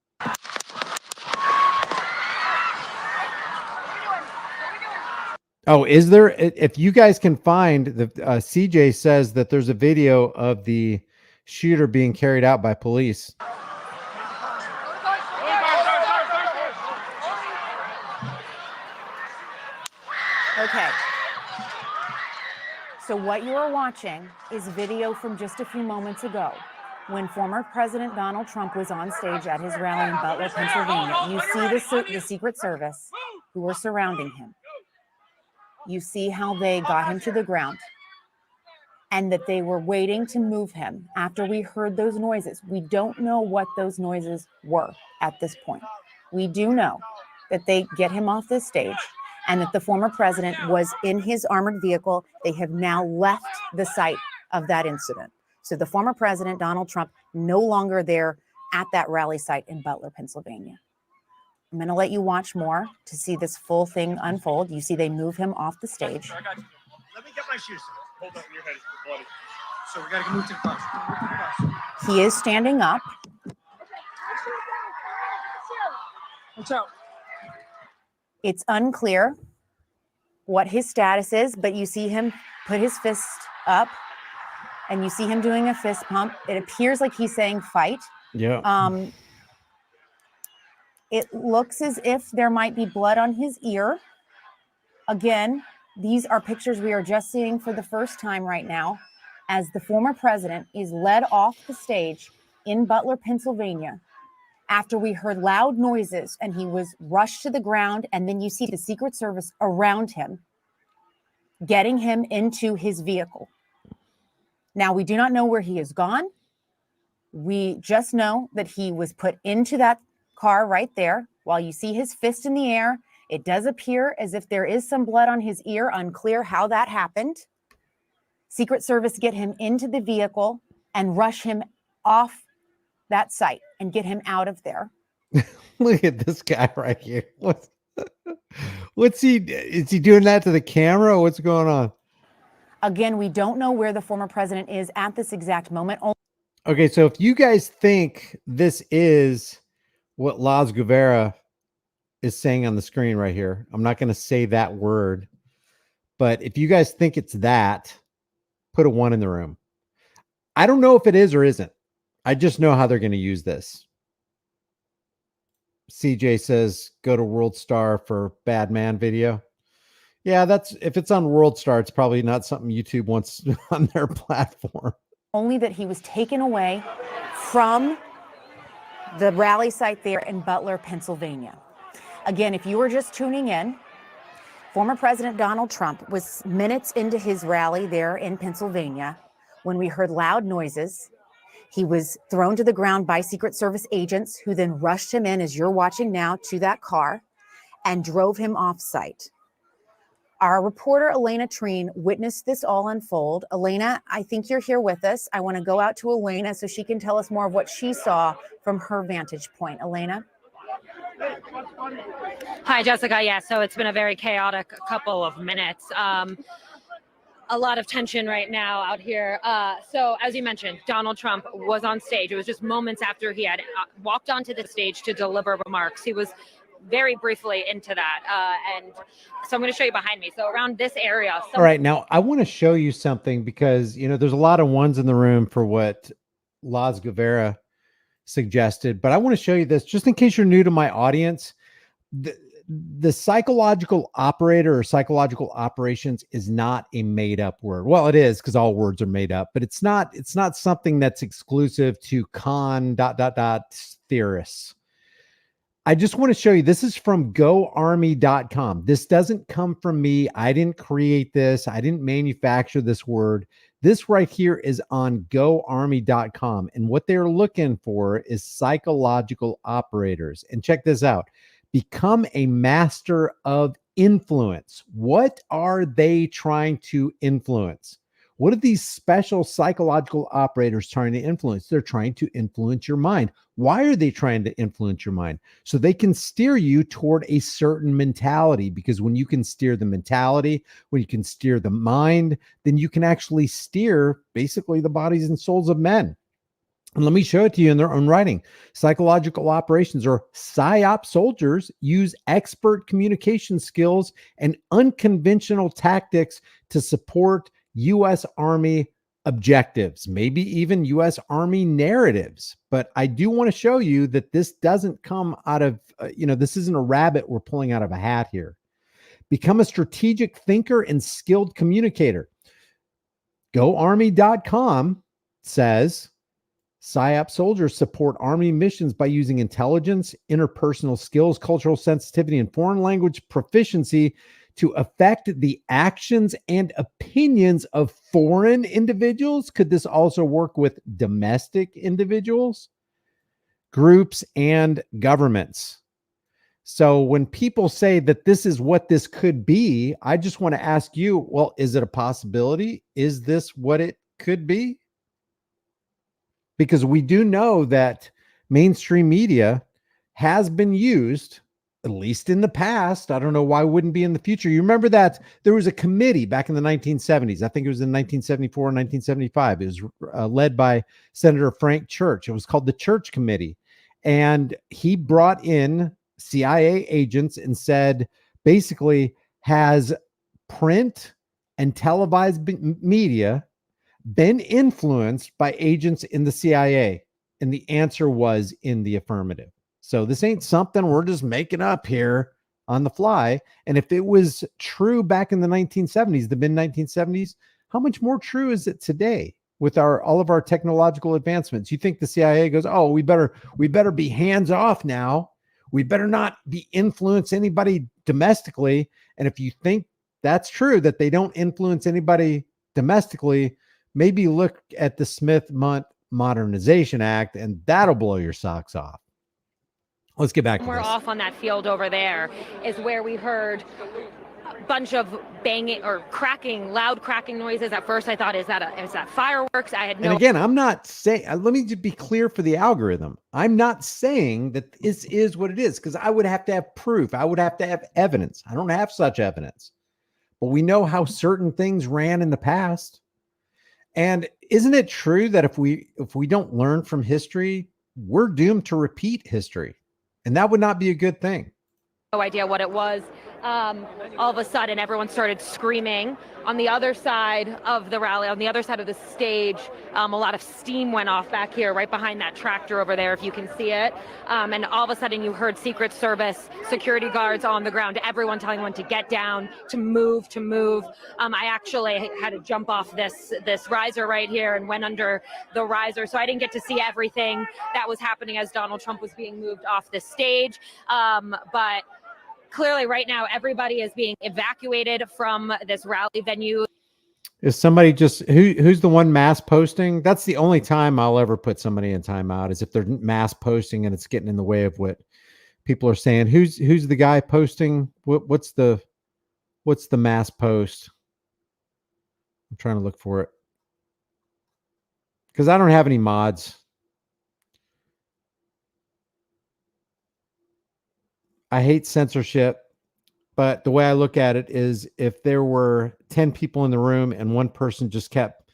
Oh, is there? If you guys can find the CJ says that there's a video of the shooter being carried out by police. Okay. So what you are watching is video from just a few moments ago when former President Donald Trump was on stage at his rally in Butler, Pennsylvania. You see the Secret Service who were surrounding him. You see how they got him to the ground and that they were waiting to move him after we heard those noises. We don't know what those noises were at this point. We do know that they get him off the stage and that the former president was in his armored vehicle. They have now left the site of that incident. So the former president, Donald Trump, no longer there at that rally site in Butler, Pennsylvania. I'm going to let you watch more to see this full thing unfold. You see they move him off the stage. I got you. Let me get my shoes. Hold on, your head is bloody. So we got to move to the bus. He is standing up. Watch out. It's unclear what his status is, but you see him put his fist up and you see him doing a fist pump. It appears like he's saying fight. Yeah. It looks as if there might be blood on his ear. Again, these are pictures we are just seeing for the first time right now as the former president is led off the stage in Butler, Pennsylvania, after we heard loud noises and he was rushed to the ground. And then you see the Secret Service around him, getting him into his vehicle. Now, we do not know where he has gone. We just know that he was put into that car right there. While you see his fist in the air, it does appear as if there is some blood on his ear. Unclear how that happened. Secret Service get him into the vehicle and rush him off that site and get him out of there. Look at this guy right here. What's he? Is he doing that to the camera? What's going on? Again, we don't know where the former president is at this exact moment. Okay, so if you guys think this is what Las Guevara is saying on the screen right here, I'm not going to say that word, but if you guys think it's that, put a 1 in the room. I don't know if it is or isn't. I just know how they're going to use this. CJ says, go to World Star for Bad Man video. Yeah, that's if it's on World Star, it's probably not something YouTube wants on their platform. Only that he was taken away from the rally site there in Butler, Pennsylvania. Again, if you were just tuning in, former President Donald Trump was minutes into his rally there in Pennsylvania when we heard loud noises. He was thrown to the ground by Secret Service agents who then rushed him in, as you're watching now, to that car and drove him off site. Our reporter, Elena Treen, witnessed this all unfold. Elena, I think you're here with us. I want to go out to Elena so she can tell us more of what she saw from her vantage point. Elena? Hi, Jessica. Yeah, so it's been a very chaotic couple of minutes. A lot of tension right now out here. So, as you mentioned, Donald Trump was on stage. It was just moments after he had walked onto the stage to deliver remarks. He was very briefly into that. And so I'm going to show you behind me. So around this area. All right. Now, I want to show you something because, you know, there's a lot of ones in the room for what Laz Guevara suggested, but I want to show you this just in case you're new to my audience. The psychological operator or psychological operations is not a made up word. Well, it is because all words are made up, but it's not something that's exclusive to theorists. I just want to show you, this is from goarmy.com. This doesn't come from me. I didn't create this. I didn't manufacture this word. This right here is on goarmy.com. And what they're looking for is psychological operators. And check this out. Become a master of influence. What are they trying to influence? What are these special psychological operators trying to influence? They're trying to influence your mind. Why are they trying to influence your mind? So they can steer you toward a certain mentality, because when you can steer the mentality, when you can steer the mind, then you can actually steer basically the bodies and souls of men. And let me show it to you in their own writing. Psychological operations, or PSYOP soldiers, use expert communication skills and unconventional tactics to support U.S. Army objectives, maybe even U.S. Army narratives. But I do want to show you that this doesn't come out of, this isn't a rabbit we're pulling out of a hat here. Become a strategic thinker and skilled communicator. GoArmy.com says, PSYOP soldiers support Army missions by using intelligence, interpersonal skills, cultural sensitivity, and foreign language proficiency to affect the actions and opinions of foreign individuals. Could this also work with domestic individuals, groups, and governments? So when people say that this is what this could be, I just want to ask you, well, is it a possibility? Is this what it could be? Because we do know that mainstream media has been used, at least in the past. I don't know why it wouldn't be in the future. You remember that there was a committee back in the 1970s. I think it was in 1974 or 1975. It was led by Senator Frank Church. It was called the Church Committee. And he brought in CIA agents and said, basically, has print and televised media been influenced by agents in the CIA? And the answer was in the affirmative. So this ain't something we're just making up here on the fly. And if it was true back in the 1970s, the mid 1970s, how much more true is it today with all of our technological advancements? You think the CIA goes, oh, we better be hands off now. We better not be influence anybody domestically. And if you think that's true, that they don't influence anybody domestically, maybe look at the Smith-Mundt Modernization Act, and that'll blow your socks off. Let's get back to Somewhere this. off on that field over there is where we heard a bunch of banging or cracking, loud cracking noises. At first, I thought, is that fireworks? I had no. And again, I'm not saying. Let me just be clear for the algorithm. I'm not saying that this is what it is, because I would have to have proof. I would have to have evidence. I don't have such evidence, but we know how certain things ran in the past. And isn't it true that if we don't learn from history, we're doomed to repeat history? And that would not be a good thing. No idea what it was. All of a sudden, everyone started screaming. On the other side of the rally, on the other side of the stage, a lot of steam went off back here, right behind that tractor over there, if you can see it. And all of a sudden, you heard Secret Service security guards on the ground, everyone telling everyone to get down, to move. I actually had to jump off this riser right here and went under the riser, so I didn't get to see everything that was happening as Donald Trump was being moved off the stage. But clearly right now, everybody is being evacuated from this rally venue. Is somebody just, who's the one mass posting? That's the only time I'll ever put somebody in timeout, is if they're mass posting and it's getting in the way of what people are saying. Who's the guy posting? What's the mass post? I'm trying to look for it, because I don't have any mods. I hate censorship, but the way I look at it is if there were 10 people in the room and one person just kept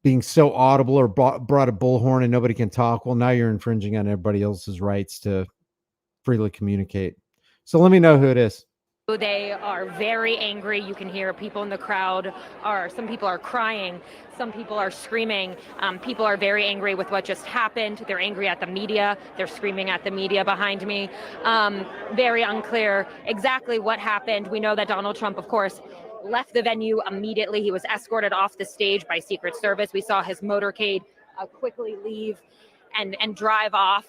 being so audible or brought a bullhorn and nobody can talk, well, now you're infringing on everybody else's rights to freely communicate. So let me know who it is. They are very angry. You can hear people in the crowd some people are crying, some people are screaming. People are very angry with what just happened. They're angry at the media. They're screaming at the media behind me. Very unclear exactly what happened. We know that Donald Trump, of course, left the venue immediately. He was escorted off the stage by Secret Service. We saw his motorcade quickly leave and drive off.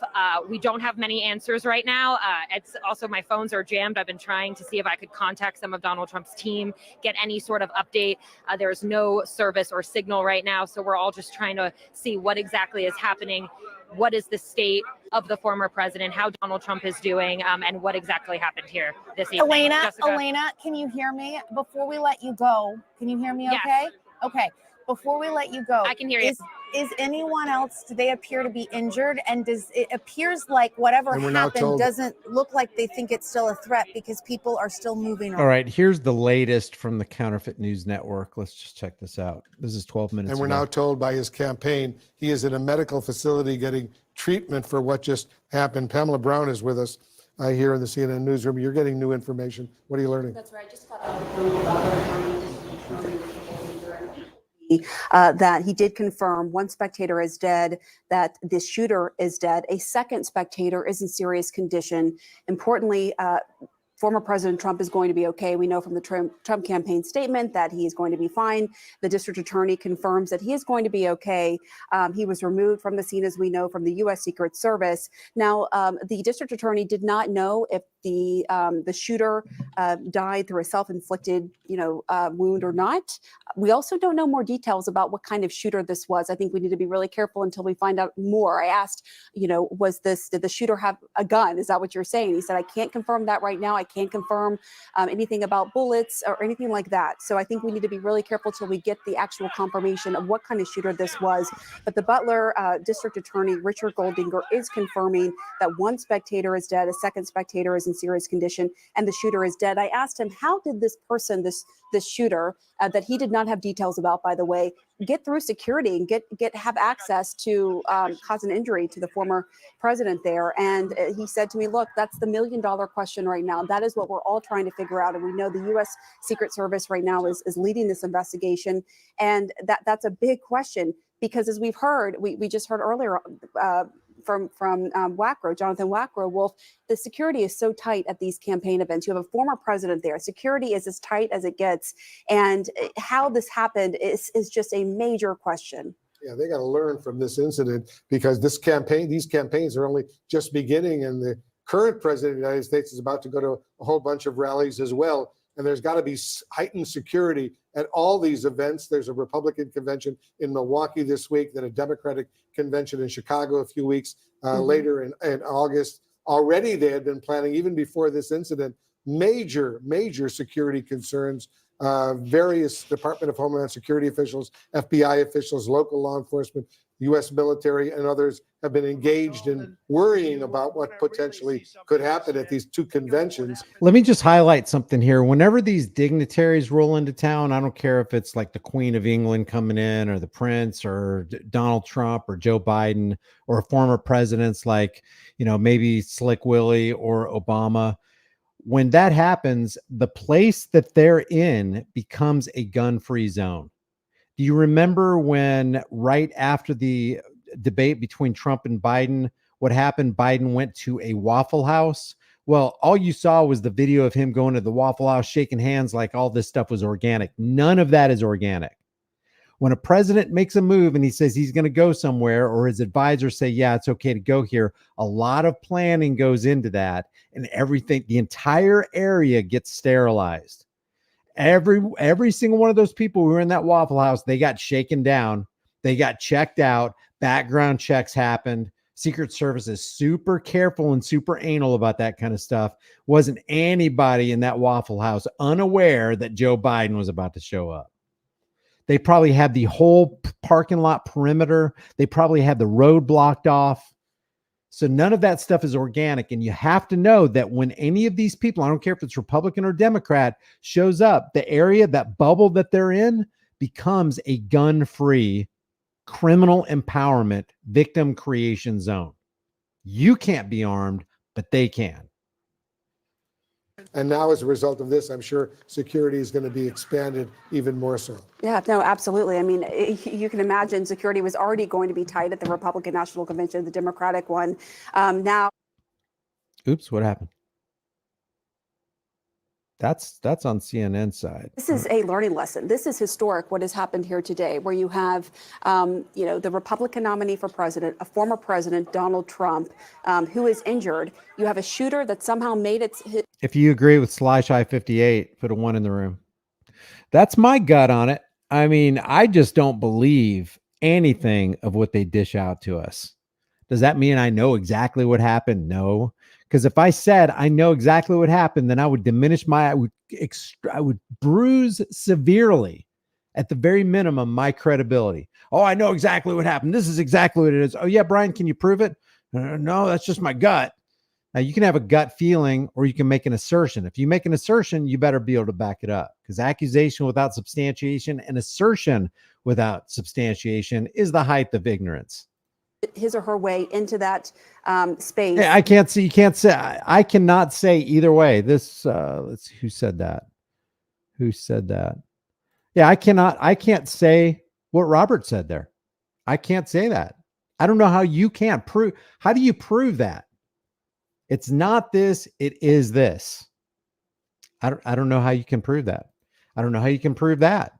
We don't have many answers right now. It's also, my phones are jammed. I've been trying to see if I could contact some of Donald Trump's team, get any sort of update. There's no service or signal right now, so we're all just trying to see what exactly is happening. What is the state of the former president, how Donald Trump is doing, and what exactly happened here this evening. Elena, can you hear me? Before we let you go, can you hear me okay? Yes. Okay. Before we let you go, I can hear you. Is anyone else, do they appear to be injured? And it appears like whatever happened doesn't look like they think it's still a threat because people are still moving around. All right, here's the latest from the Counterfeit News Network. Let's just check this out. This is 12 minutes And we're ago. now told by his campaign he is in a medical facility getting treatment for what just happened. Pamela Brown is with us here in the CNN newsroom. You're getting new information. What are you learning? That's right. I just got that he did confirm one spectator is dead, that the shooter is dead. A second spectator is in serious condition. Importantly, former President Trump is going to be okay. We know from the Trump campaign statement that he is going to be fine. The district attorney confirms that he is going to be okay. He was removed from the scene, as we know, from the U.S. Secret Service. Now, the district attorney did not know if the shooter died through a self-inflicted, wound or not. We also don't know more details about what kind of shooter this was. I think we need to be really careful until we find out more. I asked, did the shooter have a gun? Is that what you're saying? He said, I can't confirm that right now. I can't confirm anything about bullets or anything like that. So I think we need to be really careful till we get the actual confirmation of what kind of shooter this was. But the Butler District Attorney, Richard Goldinger, is confirming that one spectator is dead, a second spectator is in serious condition, and the shooter is dead. I asked him, how did this person, this shooter, that he did not have details about, by the way, get through security and have access to cause an injury to the former president there? And he said to me, look, that's the $1 million question right now. That is what we're all trying to figure out. And we know the U.S. Secret Service right now is leading this investigation. And that's a big question, because as we've heard, we just heard earlier from Wackrow, Jonathan Wackrow, Wolf, the security is so tight at these campaign events. You have a former president there. Security is as tight as it gets. And how this happened is just a major question. Yeah, they got to learn from this incident, because these campaigns are only just beginning, and the current president of the United States is about to go to a whole bunch of rallies as well. And there's got to be heightened security at all these events. There's a Republican convention in Milwaukee this week, then a Democratic convention in Chicago a few weeks later in August. Already they had been planning, even before this incident, major security concerns. Various Department of Homeland Security officials, FBI officials, local law enforcement, U.S. military, and others have been engaged in worrying about what potentially could happen at these two conventions. Let me just highlight something here. Whenever these dignitaries roll into town, I don't care if it's like the Queen of England coming in, or the Prince, or Donald Trump, or Joe Biden, or former presidents like, maybe Slick Willie or Obama. When that happens, the place that they're in becomes a gun-free zone. Do you remember when, right after the debate between Trump and Biden, what happened? Biden went to a Waffle House. Well, all you saw was the video of him going to the Waffle House, shaking hands like all this stuff was organic. None of that is organic. When a president makes a move and he says he's going to go somewhere, or his advisors say, yeah, it's okay to go here, a lot of planning goes into that, and everything, the entire area gets sterilized. Every single one of those people who were in that Waffle House, they got shaken down. They got checked out. Background checks happened. Secret Service is super careful and super anal about that kind of stuff. Wasn't anybody in that Waffle House unaware that Joe Biden was about to show up. They probably had the whole parking lot perimeter. They probably had the road blocked off. So none of that stuff is organic. And you have to know that when any of these people, I don't care if it's Republican or Democrat, shows up, the area, that bubble that they're in becomes a gun-free criminal empowerment victim creation zone. You can't be armed, but they can. And now, as a result of this, I'm sure security is going to be expanded even more so. Yeah, no, absolutely. I mean, you can imagine security was already going to be tight at the Republican National Convention, the Democratic one. Now, Oops, what happened? That's on CNN's side. this is a learning lesson. This is historic, what has happened here today, where you have, the Republican nominee for president, a former president, Donald Trump, who is injured. You have a shooter that somehow made it. If you agree with Sly58, put a 1 in the room. That's my gut on it. I mean, I just don't believe anything of what they dish out to us. Does that mean I know exactly what happened? No. Because if I said I know exactly what happened, then I would diminish I would bruise severely, at the very minimum, my credibility. Oh, I know exactly what happened. This is exactly what it is. Oh yeah, Brian, can you prove it? No, that's just my gut. Now you can have a gut feeling, or you can make an assertion. If you make an assertion, you better be able to back it up, because accusation without substantiation and assertion without substantiation is the height of ignorance. His or her way into that space. Yeah, I can't see. You can't say. I cannot say either way. This. Let's see. Who said that? Who said that? Yeah, I cannot. I can't say what Robert said there. I can't say that. I don't know how you can't prove. How do you prove that? It's not this. It is this. I don't know how you can prove that. I don't know how you can prove that.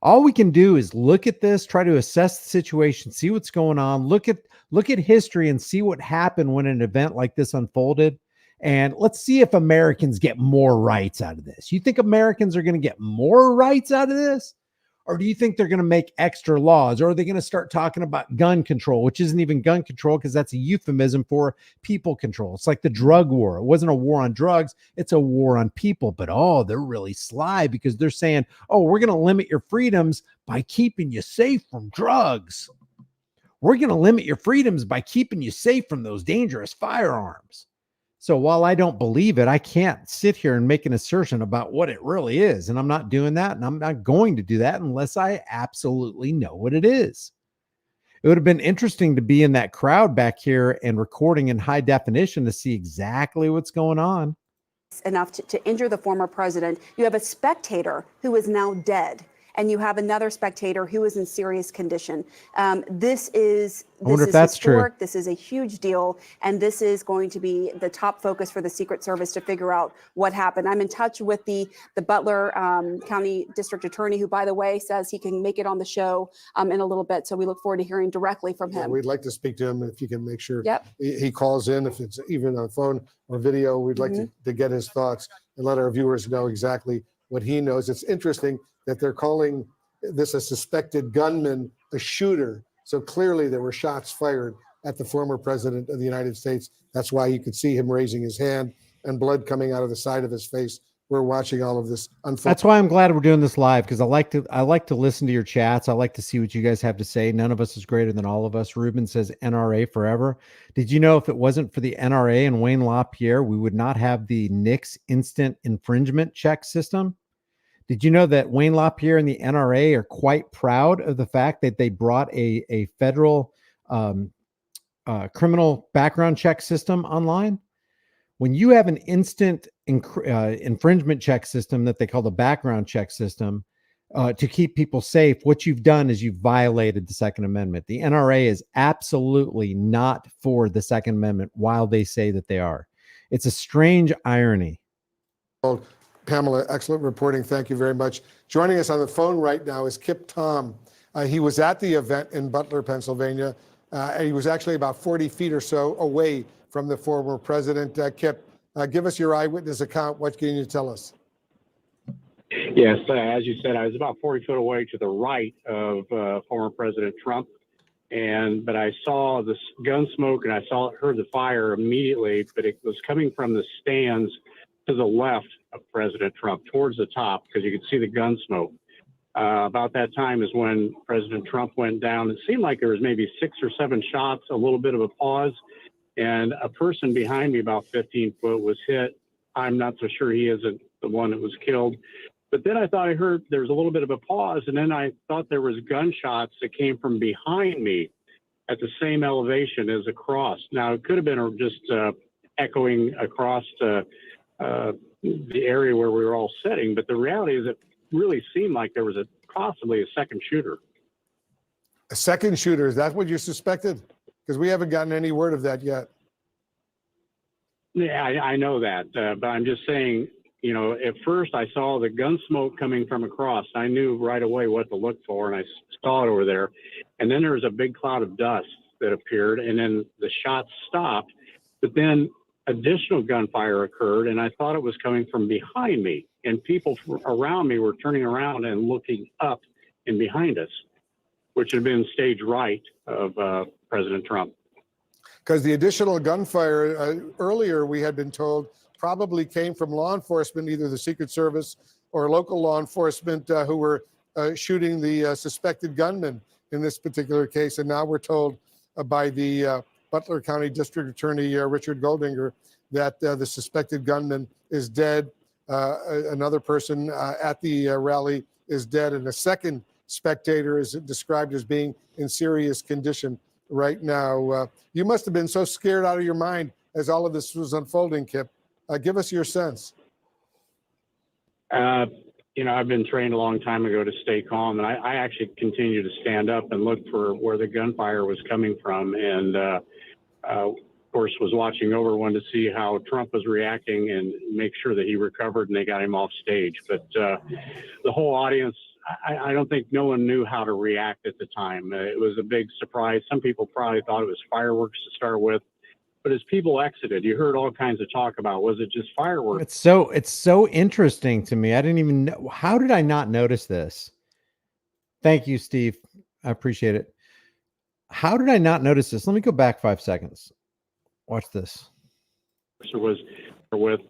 All we can do is look at this, try to assess the situation, see what's going on, look at history and see what happened when an event like this unfolded. And let's see if Americans get more rights out of this. You think Americans are going to get more rights out of this? Or do you think they're going to make extra laws? Or are they going to start talking about gun control, which isn't even gun control, because that's a euphemism for people control. It's like the drug war. It wasn't a war on drugs. It's a war on people. But, oh, they're really sly, because they're saying, oh, we're going to limit your freedoms by keeping you safe from drugs. We're going to limit your freedoms by keeping you safe from those dangerous firearms. So while I don't believe it, I can't sit here and make an assertion about what it really is. And I'm not doing that. And I'm not going to do that unless I absolutely know what it is. It would have been interesting to be in that crowd back here and recording in high definition to see exactly what's going on. Enough to injure the former president. You have a spectator who is now dead, and you have another spectator who is in serious condition. This is historic. True. This is a huge deal, and this is going to be the top focus for the Secret Service to figure out what happened. I'm in touch with the Butler County District Attorney, who, by the way, says he can make it on the show in a little bit. So we look forward to hearing directly from him. Yeah, we'd like to speak to him if you can make sure he calls in, if it's even on phone or video. We'd like to get his thoughts and let our viewers know exactly what he knows. It's interesting that they're calling this a suspected gunman, a shooter. So clearly there were shots fired at the former president of the United States. That's why you could see him raising his hand and blood coming out of the side of his face. We're watching all of this unfold. That's why I'm glad we're doing this live, because I like to listen to your chats. I like to see what you guys have to say. None of us is greater than all of us. Ruben says NRA forever. Did you know if it wasn't for the NRA and Wayne LaPierre, we would not have the NICS instant infringement check system? Did you know that Wayne LaPierre and the NRA are quite proud of the fact that they brought a federal criminal background check system online? When you have an instant infringement check system that they call the background check system to keep people safe, what you've done is you've violated the Second Amendment. The NRA is absolutely not for the Second Amendment while they say that they are. It's a strange irony. Pamela, excellent reporting. Thank you very much. Joining us on the phone right now is Kip Tom. He was at the event in Butler, Pennsylvania. He was actually about 40 feet or so away from the former president. Kip, give us your eyewitness account. What can you tell us? Yes, as you said, I was about 40 foot away to the right of former President Trump. But I saw this gun smoke and heard the fire immediately, but it was coming from the stands to the left of President Trump, towards the top, because you could see the gun smoke. About that time is when President Trump went down. It seemed like there was maybe 6 or 7 shots, a little bit of a pause, and a person behind me about 15 foot was hit. I'm not so sure he isn't the one that was killed. But then I thought I heard there was a little bit of a pause, and then I thought there was gunshots that came from behind me at the same elevation as across. Now, it could have been just echoing across the area where we were all sitting, but the reality is it really seemed like there was possibly a second shooter. A second shooter, is that what you suspected? Because we haven't gotten any word of that yet. Yeah, I know that, but I'm just saying, you know, at first I saw the gun smoke coming from across. I knew right away what to look for, and I saw it over there. And then there was a big cloud of dust that appeared, and then the shots stopped. But then additional gunfire occurred, and I thought it was coming from behind me. And people around me were turning around and looking up and behind us, which had been stage right of President Trump. Because the additional gunfire earlier, we had been told, probably came from law enforcement, either the Secret Service or local law enforcement who were shooting the suspected gunman in this particular case. And now we're told by the Butler County District Attorney Richard Goldinger that the suspected gunman is dead. Another person at the rally is dead, and a second spectator is described as being in serious condition right now. You must have been so scared out of your mind as all of this was unfolding, Kip. Give us your sense. You know, I've been trained a long time ago to stay calm, and I actually continue to stand up and look for where the gunfire was coming from, and of course was watching over one to see how Trump was reacting and make sure that he recovered and they got him off stage. But the whole audience, I don't think no one knew how to react at the time. It was a big surprise. Some people probably thought it was fireworks to start with. But as people exited, you heard all kinds of talk about, was it just fireworks? It's so interesting to me. I didn't even know. How did I not notice this? Thank you, Steve. I appreciate it. How did I not notice this? Let me go back 5 seconds. Watch this. Was with.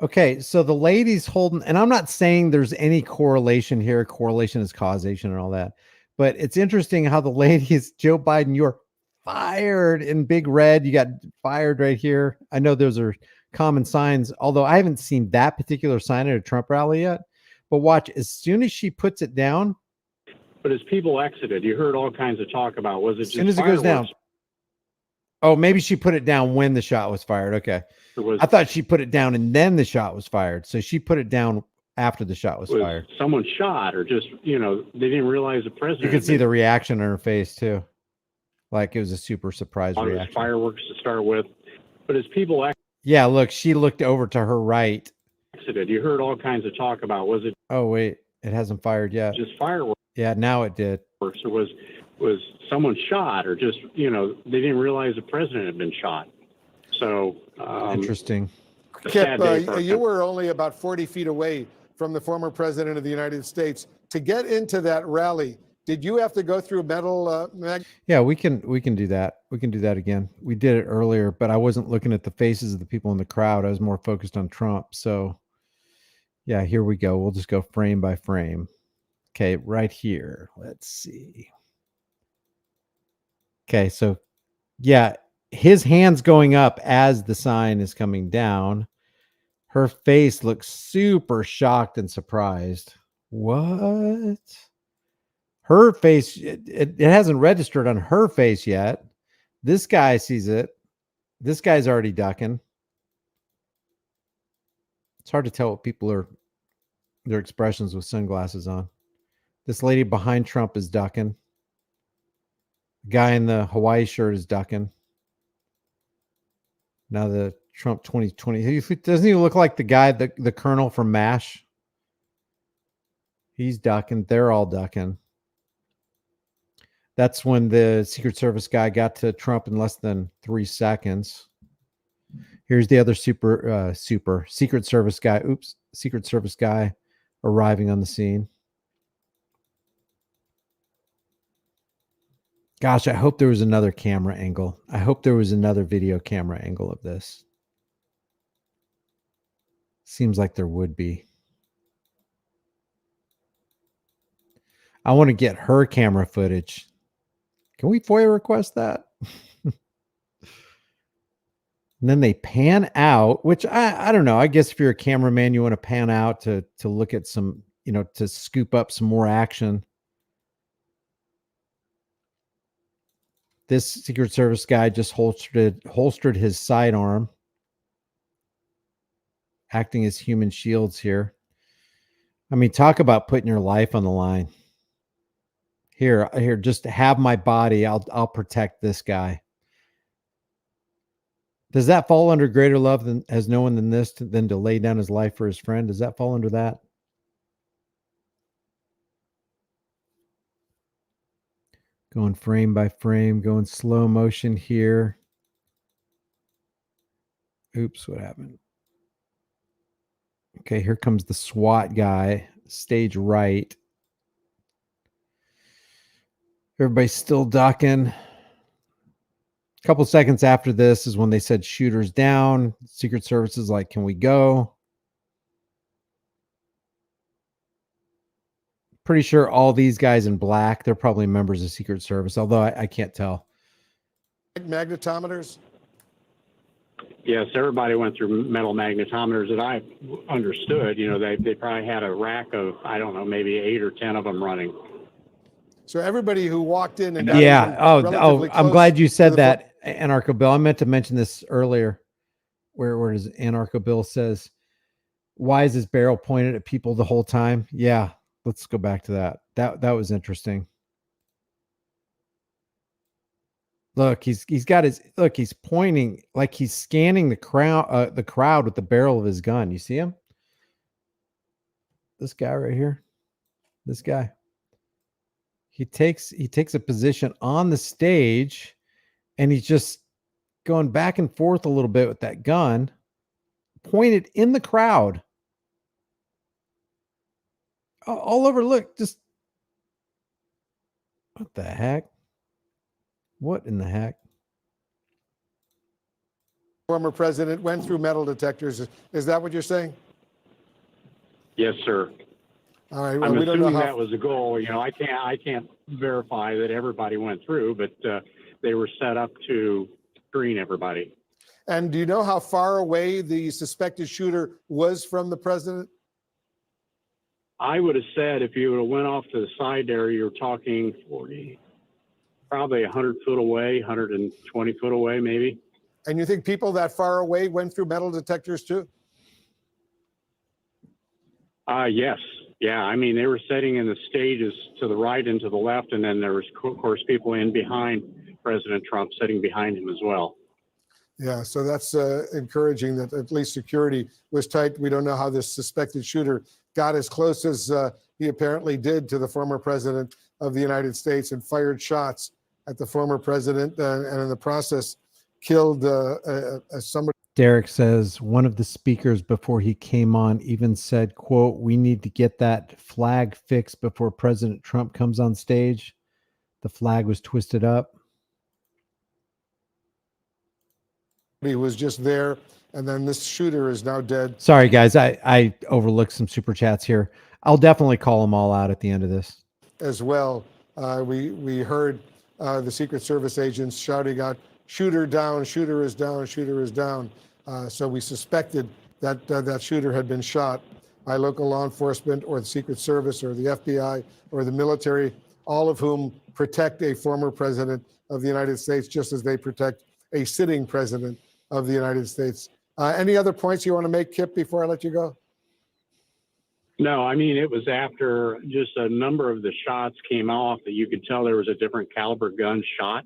Okay, so the lady's holding, and I'm not saying there's any correlation here. Correlation is causation and all that. But it's interesting how the ladies, Joe Biden, you're fired in big red. You got fired right here. I know those are common signs, although I haven't seen that particular sign at a Trump rally yet. But watch, as soon as she puts it down. But as people exited, you heard all kinds of talk about, was it as just soon as fireworks? It goes down. Oh, maybe she put it down when the shot was fired. Okay. I thought she put it down and then the shot was fired. So she put it down after the shot was fired. Someone shot, or just, you know, they didn't realize the president. You could see the reaction on her face too. Like it was a super surprise reaction. It was fireworks to start with. But as people yeah, look, she looked over to her right. Exited. You heard all kinds of talk about, was it? Oh, wait, it hasn't fired yet. Just fireworks. Yeah, now it did. Or was someone shot, or just, you know, they didn't realize the president had been shot. So interesting. Kip, you were only about 40 feet away from the former president of the United States. To get into that rally, did you have to go through metal? Yeah, we can do that. We can do that again. We did it earlier, but I wasn't looking at the faces of the people in the crowd. I was more focused on Trump. So yeah, here we go. We'll just go frame by frame. Okay, right here. Let's see. Okay, so yeah, his hand's going up as the sign is coming down. Her face looks super shocked and surprised. What? Her face, it hasn't registered on her face yet. This guy sees it. This guy's already ducking. It's hard to tell what people are, their expressions with sunglasses on. This lady behind Trump is ducking. The guy in the Hawaii shirt is ducking. Now the Trump 2020, doesn't he look like the guy, the colonel from MASH? He's ducking. They're all ducking. That's when the Secret Service guy got to Trump in less than 3 seconds. Here's the other super Secret Service guy. Oops. Secret Service guy arriving on the scene. Gosh, I hope there was another camera angle. I hope there was another video camera angle of this. Seems like there would be. I want to get her camera footage. Can we FOIA request that? And then they pan out, which I don't know. I guess if you're a cameraman, you want to pan out to look at some, to scoop up some more action. This Secret Service guy just holstered his sidearm, acting as human shields here. I mean, talk about putting your life on the line. Here, just have my body. I'll protect this guy. Does that fall under greater love has no one than to lay down his life for his friend? Does that fall under that? Going frame by frame, going slow motion here. Oops, what happened? Okay, here comes the SWAT guy, stage right. Everybody's still ducking. A couple seconds after this is when they said shooters down. Secret Service is like, can we go? Pretty sure all these guys in black, they're probably members of Secret Service, although I can't tell. Magnetometers? Yes, everybody went through metal magnetometers that I understood. They probably had a rack of, I don't know, maybe 8 or 10 of them running. So everybody who walked in and yeah, I'm glad you said that, Anarcho Bill. I meant to mention this earlier. Where does Anarcho Bill says, why is this barrel pointed at people the whole time? Yeah, let's go back to that. That was interesting. Look, he's pointing like he's scanning the crowd with the barrel of his gun. You see him? This guy right here. This guy. He takes a position on the stage, and he's just going back and forth a little bit with that gun, pointed in the crowd. All over, look, just what the heck? What in the heck? Former president went through metal detectors. Is that what you're saying? Yes, sir. All right. Well, I'm we don't know assuming how... that was the goal. I can't verify that everybody went through, but they were set up to screen everybody. And do you know how far away the suspected shooter was from the president? I would have said if you would have went off to the side there, you're talking 40, probably 100 foot away, 120 foot away, maybe. And you think people that far away went through metal detectors too? Yes. Yeah. I mean, they were sitting in the stages to the right and to the left. And then there was, of course, people in behind President Trump sitting behind him as well. Yeah. So that's encouraging that at least security was tight. We don't know how this suspected shooter got as close as he apparently did to the former president of the United States and fired shots at the former president and in the process killed somebody. Derek says one of the speakers before he came on even said, quote, "We need to get that flag fixed before President Trump comes on stage." The flag was twisted up. He was just there, and then this shooter is now dead. Sorry, guys. I overlooked some super chats here. I'll definitely call them all out at the end of this. As well, we heard the Secret Service agents shouting out, "Shooter down, shooter is down, shooter is down." So we suspected that that shooter had been shot by local law enforcement or the Secret Service or the FBI or the military, all of whom protect a former president of the United States just as they protect a sitting president of the United States. Any other points you want to make, Kip, before I let you go? No, I mean, it was after just a number of the shots came off that you could tell there was a different caliber gun shot.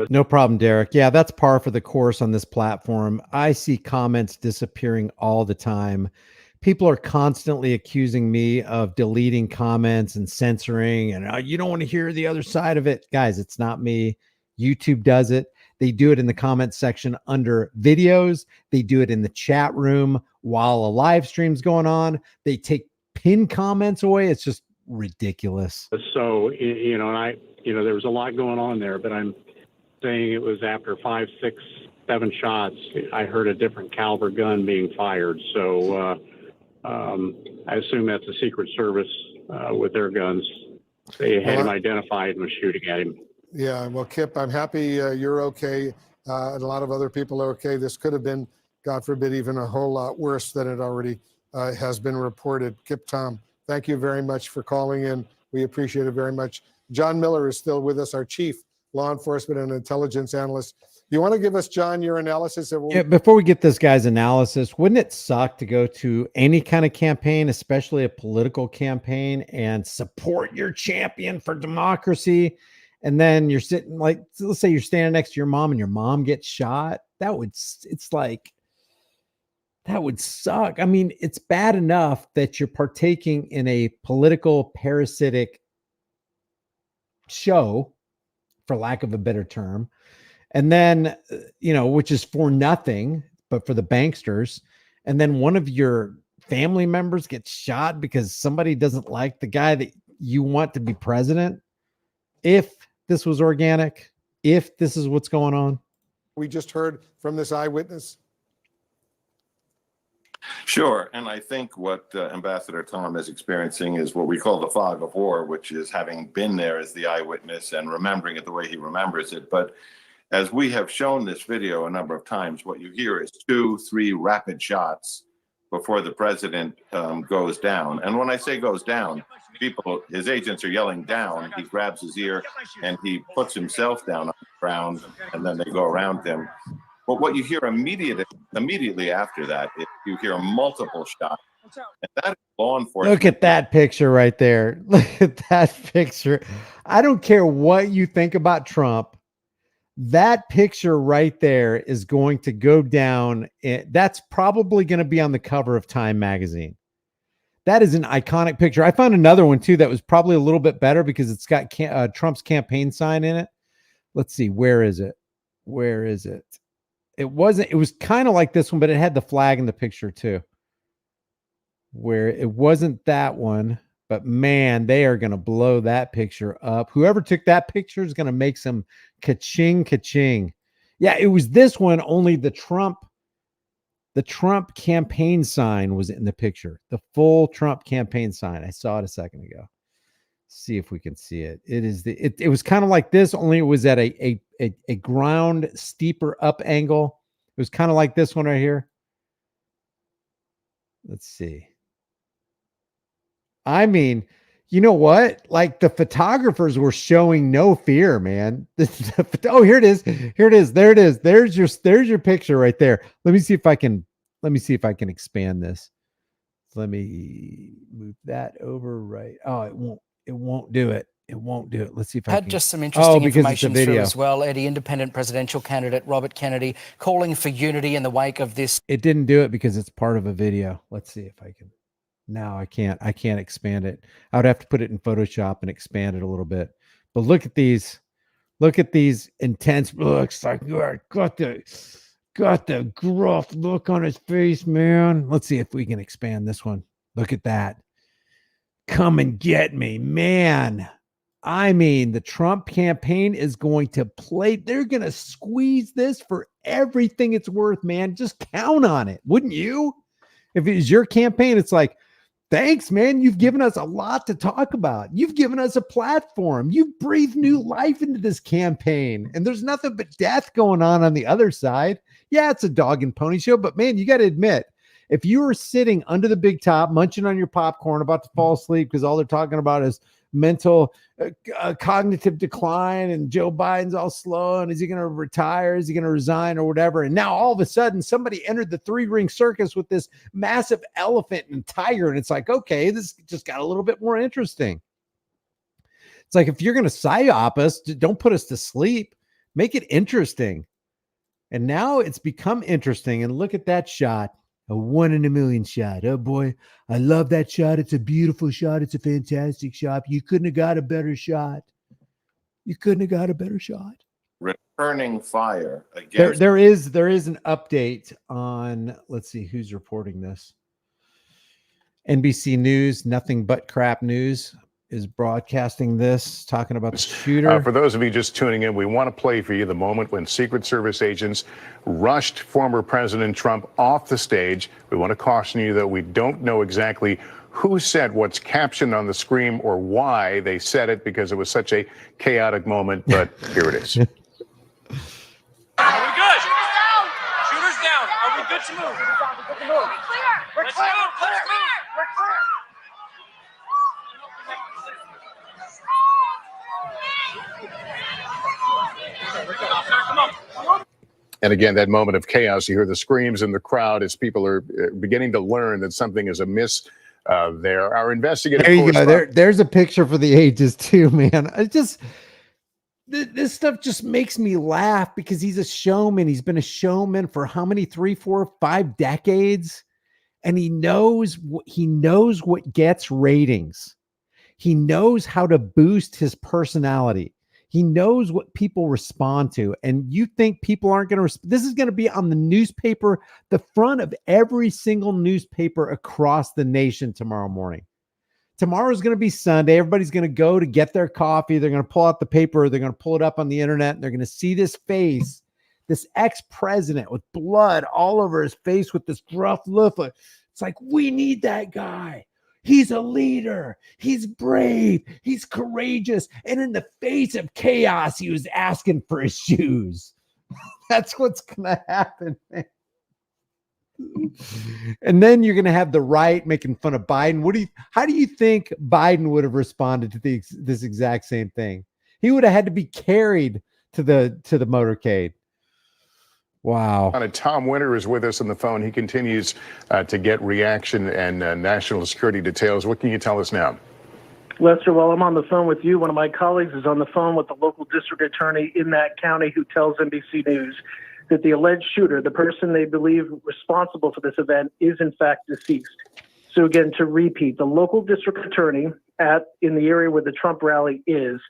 No problem, Derek. Yeah, that's par for the course on this platform. I see comments disappearing all the time. People are constantly accusing me of deleting comments and censoring, and you don't want to hear the other side of it. Guys, it's not me. YouTube does it. They do it in the comments section under videos. They do it in the chat room while a live stream's going on. They take pinned comments away. It's just ridiculous. So, there was a lot going on there, but I'm saying it was after 5, 6, 7 shots, I heard a different caliber gun being fired. So I assume that's the Secret Service with their guns. They had him identified and was shooting at him. Yeah, well, Kip, I'm happy you're okay. and a lot of other people are okay. This could have been, God forbid, even a whole lot worse than it already has been reported. Kip Tom, thank you very much for calling in. We appreciate it very much. John Miller is still with us, our chief law enforcement and intelligence analyst. You want to give us, John, your analysis? Yeah, before we get this guy's analysis, wouldn't it suck to go to any kind of campaign, especially a political campaign, and support your champion for democracy, and then you're sitting, like, let's say you're standing next to your mom and your mom gets shot? That would suck. I mean, it's bad enough that you're partaking in a political parasitic show, for lack of a better term, and then, which is for nothing but for the banksters. And then one of your family members gets shot because somebody doesn't like the guy that you want to be president. If this was organic, if this is what's going on. We just heard from this eyewitness. Sure. And I think what Ambassador Tom is experiencing is what we call the fog of war, which is having been there as the eyewitness and remembering it the way he remembers it. But as we have shown this video a number of times, what you hear is 2-3 rapid shots before the president goes down. And when I say goes down, his agents are yelling down. He grabs his ear and he puts himself down on the ground, and then they go around him. But what you hear immediately after that is you hear multiple shots. And that is law enforcement. Look at that picture right there. Look at that picture. I don't care what you think about Trump. That picture right there is going to go down. That's probably going to be on the cover of Time magazine. That is an iconic picture. I found another one too that was probably a little bit better because it's got Trump's campaign sign in it. Let's see. Where is it? It was kind of like this one, but it had the flag in the picture too. Where it wasn't that one, but man, they are going to blow that picture up. Whoever took that picture is going to make some ka-ching, ka-ching. Yeah, it was this one, only the Trump campaign sign was in the picture. The full Trump campaign sign. I saw it a second ago. See if we can see it. It was kind of like this, only it was at a ground steeper up angle. It was kind of like this one right here. Let's see. I mean, you know what? Like, the photographers were showing no fear, man. Oh, here it is. Here it is. There it is. There's your picture right there. Let me see if I can expand this. Let me move that over right. Oh, it won't do it. It won't do it. Let's see if I had can. just some interesting information through video as well, Eddie. Independent presidential candidate Robert Kennedy calling for unity in the wake of this. It didn't do it because it's part of a video. Let's see if I can. No, I can't expand it. I would have to put it in Photoshop and expand it a little bit. But look at these intense looks. Like, got the gruff look on his face, man. Let's see if we can expand this one. Look at that. Come and get me, man. I mean, the Trump campaign is going to play. They're going to squeeze this for everything it's worth, man. Just count on it. Wouldn't you? If it was your campaign, it's like, thanks, man. You've given us a lot to talk about. You've given us a platform. You've breathed new life into this campaign. And there's nothing but death going on the other side. Yeah, it's a dog and pony show, but man, you got to admit, if you were sitting under the big top, munching on your popcorn, about to fall asleep because all they're talking about is mental cognitive decline and Joe Biden's all slow and is he going to retire? Is he going to resign or whatever? And now all of a sudden somebody entered the 3-ring circus with this massive elephant and tiger. And it's like, okay, this just got a little bit more interesting. It's like, if you're going to psyop us, don't put us to sleep. Make it interesting. And now it's become interesting. And look at that shot. A 1 in a million shot. Oh boy, I love that shot. It's a beautiful shot. It's a fantastic shot. You couldn't have got a better shot. Returning fire against. There is an update on. Let's see who's reporting this. NBC News, Nothing But Crap News, is broadcasting this, talking about the shooter. For those of you just tuning in, we want to play for you the moment when Secret Service agents rushed former President Trump off the stage. We want to caution you that we don't know exactly who said what's captioned on the screen or why they said it, because it was such a chaotic moment, but here it is. Here we go. And again, that moment of chaos, you hear the screams in the crowd as people are beginning to learn that something is amiss there. Our investigative There you go. correspondent. There's a picture for the ages too, man. It just this stuff just makes me laugh because he's a showman. He's been a showman for how many 3, 4, 5 decades, and he knows what gets ratings. He knows how to boost his personality. He knows what people respond to. And you think people aren't going to this is going to be on the newspaper, the front of every single newspaper across the nation tomorrow morning. Tomorrow's going to be Sunday. Everybody's going to go to get their coffee. They're going to pull out the paper. They're going to pull it up on the internet. And they're going to see this face, this ex-president with blood all over his face with this rough look. It's like, we need that guy. He's a leader. He's brave. He's courageous. And in the face of chaos, he was asking for his shoes. That's what's going to happen, man. And then you're going to have the right making fun of Biden. How do you think Biden would have responded to this exact same thing? He would have had to be carried to the motorcade. Wow. Tom Winter is with us on the phone. He continues to get reaction and national security details. What can you tell us now? Lester, while I'm on the phone with you, one of my colleagues is on the phone with the local district attorney in that county who tells NBC News that the alleged shooter, the person they believe responsible for this event, is in fact deceased. So again, to repeat, the local district attorney in the area where the Trump rally is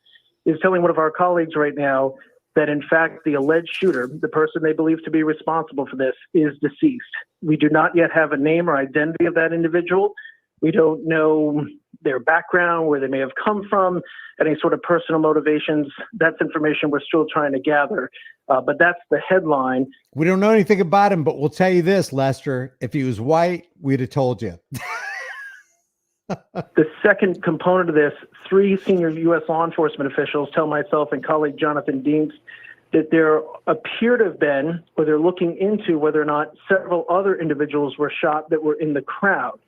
telling one of our colleagues right now that in fact the alleged shooter, the person they believe to be responsible for this, is deceased. We do not yet have a name or identity of that individual. We don't know their background, where they may have come from, any sort of personal motivations. That's information we're still trying to gather. But that's the headline. We don't know anything about him, but we'll tell you this, Lester. If he was white, we'd have told you. The second component of this, 3 senior U.S. law enforcement officials tell myself and colleague Jonathan Deans that there appear to have been, or they're looking into whether or not several other individuals were shot that were in the crowd.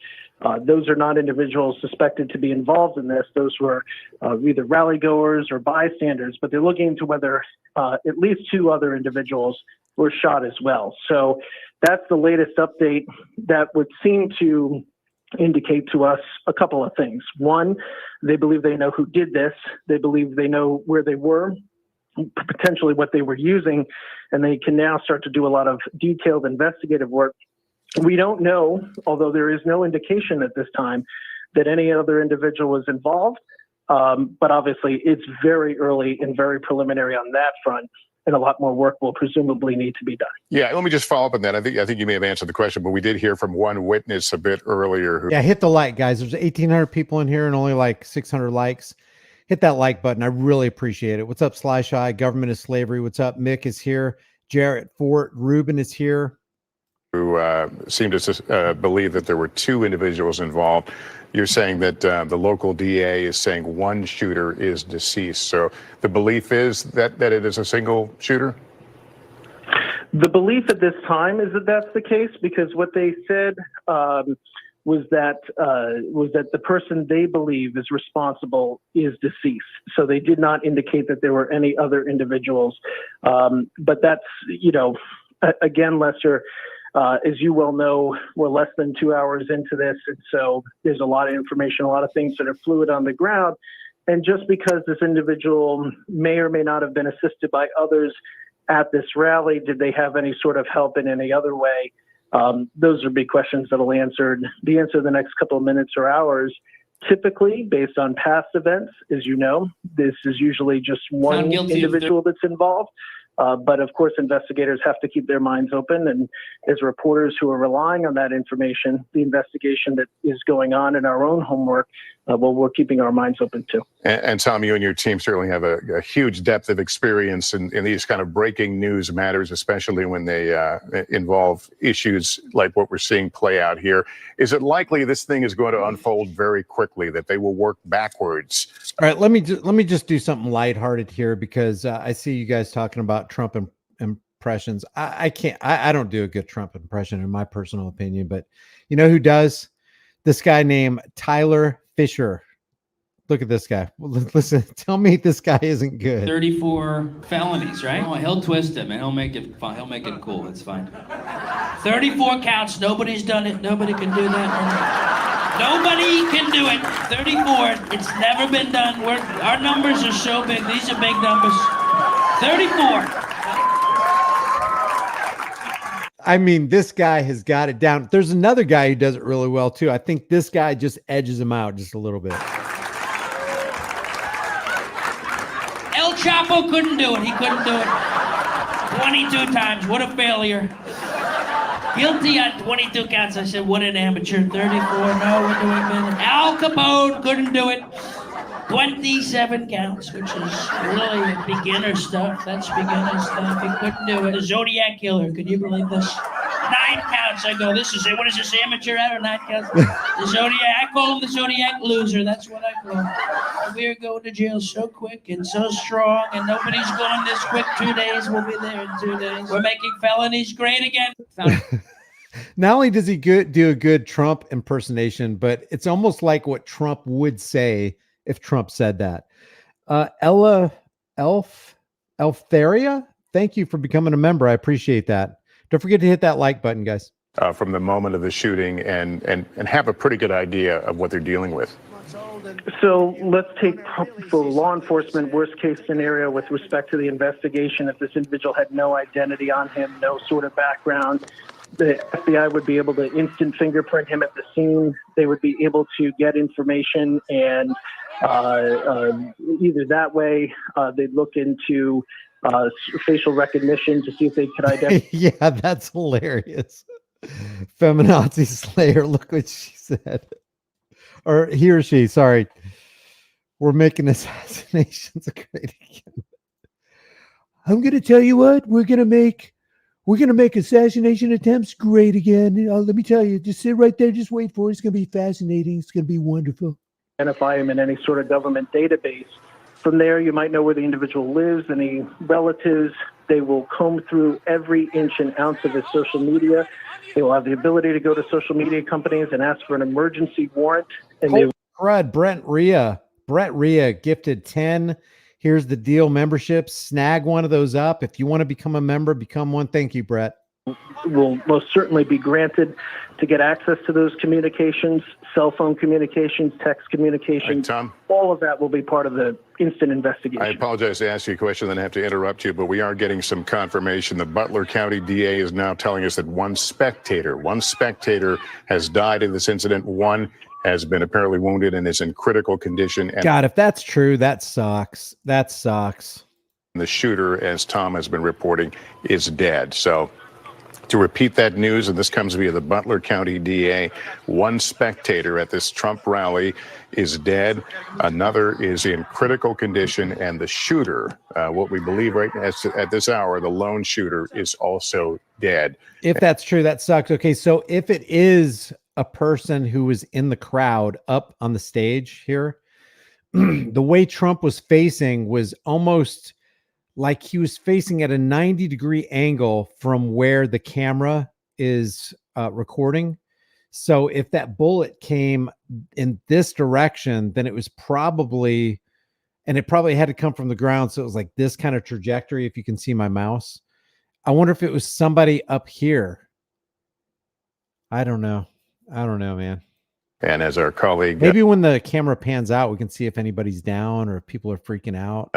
Those are not individuals suspected to be involved in this. Those were either rally goers or bystanders, but they're looking into whether at least 2 other individuals were shot as well. So that's the latest update that would seem to indicate to us a couple of things. One, they believe they know who did this. They believe they know where they were, potentially what they were using, and they can now start to do a lot of detailed investigative work. We don't know, although there is no indication at this time that any other individual was involved. But obviously it's very early and very preliminary on that front, and a lot more work will presumably need to be done. Yeah, let me just follow up on that. I think you may have answered the question, but we did hear from one witness a bit earlier. Yeah, hit the like, guys. There's 1,800 people in here and only like 600 likes. Hit that like button. I really appreciate it. What's up, Sly Shy? Government is slavery. What's up? Mick is here. Jarrett Fort. Ruben is here. Who seem to believe that there were 2 individuals involved. You're saying that the local DA is saying one shooter is deceased. So the belief is that it is a single shooter? The belief at this time is that that's the case, because what they said was that the person they believe is responsible is deceased. So they did not indicate that there were any other individuals. But that's, again, Lester, as you well know, we're less than 2 hours into this. And so there's a lot of information, a lot of things that are fluid on the ground. And just because this individual may or may not have been assisted by others at this rally, did they have any sort of help in any other way? Those are big questions that'll be answered in the next couple of minutes or hours. Typically, based on past events, as you know, this is usually just one individual that's involved. But of course, investigators have to keep their minds open. And as reporters who are relying on that information, the investigation that is going on in our own homework, we're keeping our minds open too. And Tom, you and your team certainly have a huge depth of experience in these kind of breaking news matters, especially when they involve issues like what we're seeing play out here. Is it likely this thing is going to unfold very quickly, that they will work backwards? All right, let me just do something lighthearted here, because I see you guys talking about Trump impressions. I can't. I don't do a good Trump impression, in my personal opinion. But you know who does? This guy named Tyler Fisher. Look at this guy. Listen, tell me this guy isn't good. 34 felonies, right? Oh, he'll twist them and he'll make it fun. He'll make it cool. It's fine. 34 counts. Nobody's done it. Nobody can do that. Nobody can do it. 34. It's never been done. Our numbers are so big. These are big numbers. 34. I mean, this guy has got it down. There's another guy who does it really well too. I think this guy just edges him out just a little bit. El Chapo couldn't do it. He couldn't do it. 22 times. What a failure. Guilty on 22 counts. I said, what an amateur. 34. No, we're doing it. Al Capone couldn't do it. 27 counts, which is really beginner stuff. That's beginner stuff. He couldn't do it. The Zodiac Killer. Could you believe this? 9 counts. I go, what is this, amateur hour? 9 counts. The Zodiac, I call him the Zodiac Loser. That's what I call him. We're going to jail so quick and so strong, and nobody's going this quick. 2 days, we'll be there in 2 days. We're making felonies great again. Not only does he do a good Trump impersonation, but it's almost like what Trump would say if Trump said that. Ella Elftheria, thank you for becoming a member. I appreciate that. Don't forget to hit that like button, guys. From the moment of the shooting and have a pretty good idea of what they're dealing with. So let's take for law enforcement worst case scenario with respect to the investigation. If this individual had no identity on him, no sort of background, the FBI would be able to instant fingerprint him at the scene. They would be able to get information and either that way they'd look into facial recognition to see if they could identify. Yeah, that's hilarious. Feminazi Slayer, look what she said. Or he or she, sorry. We're making assassinations great again. I'm gonna tell you what, we're gonna make assassination attempts great again. Let me tell you, just sit right there, just wait for it. It's gonna be fascinating. It's gonna be wonderful. Identify him in any sort of government database. From there, you might know where the individual lives, any relatives. They will comb through every inch and ounce of his social media. They will have the ability to go to social media companies and ask for an emergency warrant. And Brett Rhea gifted 10. Here's the deal memberships. Snag one of those up. If you want to become a member, become one. Thank you, Brett. Will most certainly be granted to get access to those communications, cell phone communications, text communications. Tom, all of that will be part of the instant investigation. I apologize to ask you a question, then I have to interrupt you, but we are getting some confirmation. The Butler County DA is now telling us that one spectator has died in this incident. One has been apparently wounded and is in critical condition. And God, if that's true, that sucks. That sucks. the shooter, as Tom has been reporting, is dead. So to repeat that news, and this comes via the Butler County DA, one spectator at this Trump rally is dead. Another is in critical condition. And the shooter, what we believe right now at this hour, the lone shooter, is also dead. If that's true, that sucks. Okay, so if it is a person who was in the crowd up on the stage here, the way Trump was facing was almost like he was facing at a 90-degree angle from where the camera is recording. So if that bullet came in this direction, then it was probably, and it probably had to come from the ground. So it was like this kind of trajectory, if you can see my mouse. I wonder if it was somebody up here. I don't know. I don't know, man. And as our colleague, maybe when the camera pans out, we can see if anybody's down or if people are freaking out.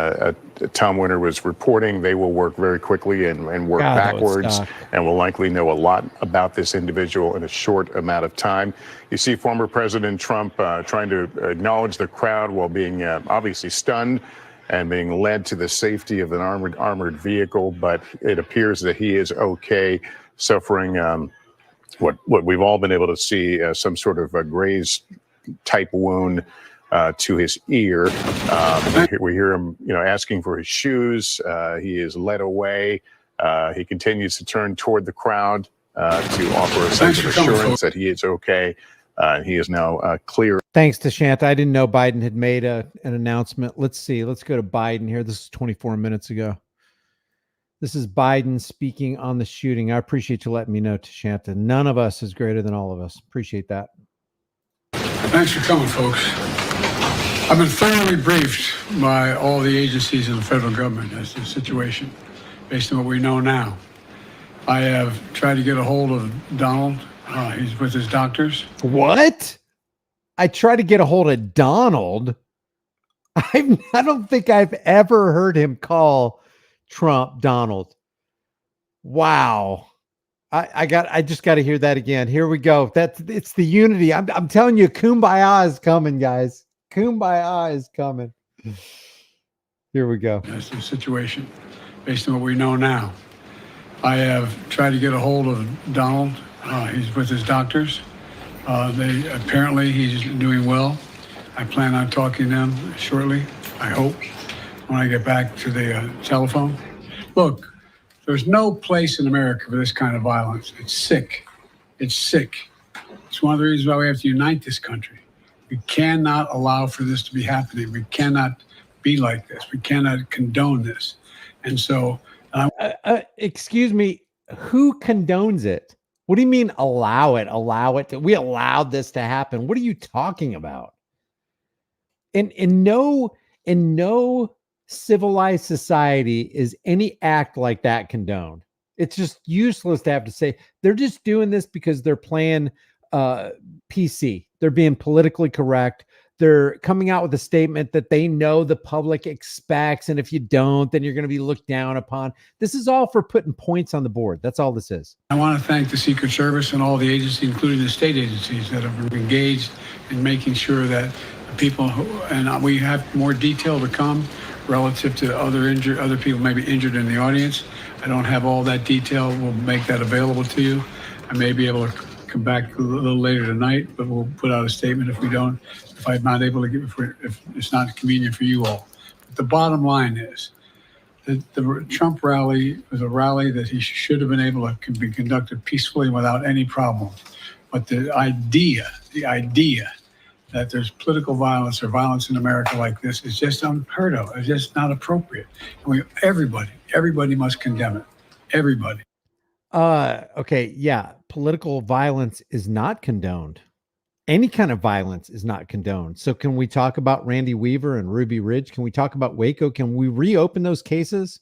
Tom Winter was reporting they will work very quickly and work backwards, and will likely know a lot about this individual in a short amount of time. You see former President Trump trying to acknowledge the crowd while being obviously stunned and being led to the safety of an armored vehicle, but it appears that he is okay, suffering what we've all been able to see, some sort of a graze type wound to his ear. We hear him, asking for his shoes. He is led away. He continues to turn toward the crowd to offer a sense of assurance that he is okay. He is now clear. Thanks to Shanta. I didn't know Biden had made an announcement. Let's see. Let's go to Biden here. This is 24 minutes ago. This is Biden speaking on the shooting. I appreciate you letting me know, Tashanta. None of us is greater than all of us. Appreciate that. Thanks for coming, folks. I've been thoroughly briefed by all the agencies in the federal government as to the situation, based on what we know now. I have tried to get a hold of Donald. He's with his doctors. What? I tried to get a hold of Donald. I don't think I've ever heard him call Trump Donald. Wow. I just got to hear that again. Here we go. It's the unity. I'm telling you, Kumbaya is coming, guys. Kumbaya is coming. Here we go. That's the situation, based on what we know now. I have tried to get a hold of Donald. He's with his doctors. Apparently he's doing well. I plan on talking to him shortly, I hope, when I get back to the telephone. Look, there's no place in America for this kind of violence. It's sick. It's sick. It's one of the reasons why we have to unite this country. We cannot allow for this to be happening. We cannot be like this. We cannot condone this. And so... excuse me, who condones it? What do you mean allow it? Allow it? We allowed this to happen. What are you talking about? In no civilized society is any act like that condoned. It's just useless to have to say they're just doing this because they're playing PC. They're being politically correct. They're coming out with a statement that they know the public expects, and if you don't, then you're going to be looked down upon. This is all for putting points on the board. That's all this is. I want to thank the Secret Service and all the agencies, including the state agencies, that have engaged in making sure that people and we have more detail to come relative to other people maybe injured in the audience. I don't have all that detail. We'll make that available to you. I may be able to come back a little later tonight, but we'll put out a statement if I'm not able to if it's not convenient for you all. But the bottom line is that the Trump rally was a rally that he should have been able to be conducted peacefully without any problem. But the idea that there's political violence or violence in America like this is just unheard of. It's just not appropriate. And everybody must condemn it. Everybody. Okay. Yeah. Political violence is not condoned. Any kind of violence is not condoned. So can we talk about Randy Weaver and Ruby Ridge? Can we talk about Waco? Can we reopen those cases?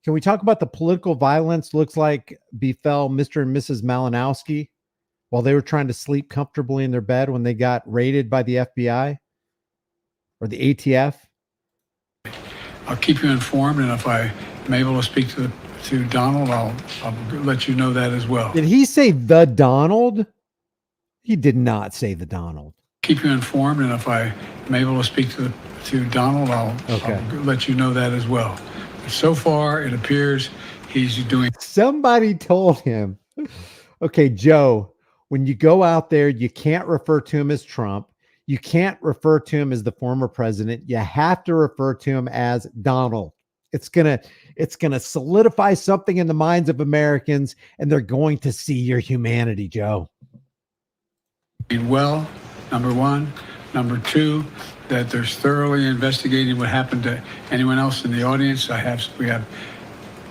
Can we talk about the political violence looks like befell Mr. and Mrs. Malinowski while they were trying to sleep comfortably in their bed when they got raided by the FBI or the ATF? I'll keep you informed, and if I'm able to speak to Donald, I'll let you know that as well. Did he say the Donald? He did not say the Donald. Keep you informed, and if I'm able to speak to Donald, I'll let you know that as well. So far, it appears he's doing... Somebody told him, okay, Joe, when you go out there, you can't refer to him as Trump. You can't refer to him as the former president. You have to refer to him as Donald. It's gonna solidify something in the minds of Americans, and they're going to see your humanity, Joe. Well, number one. Number two, that there's thoroughly investigating what happened to anyone else in the audience. We have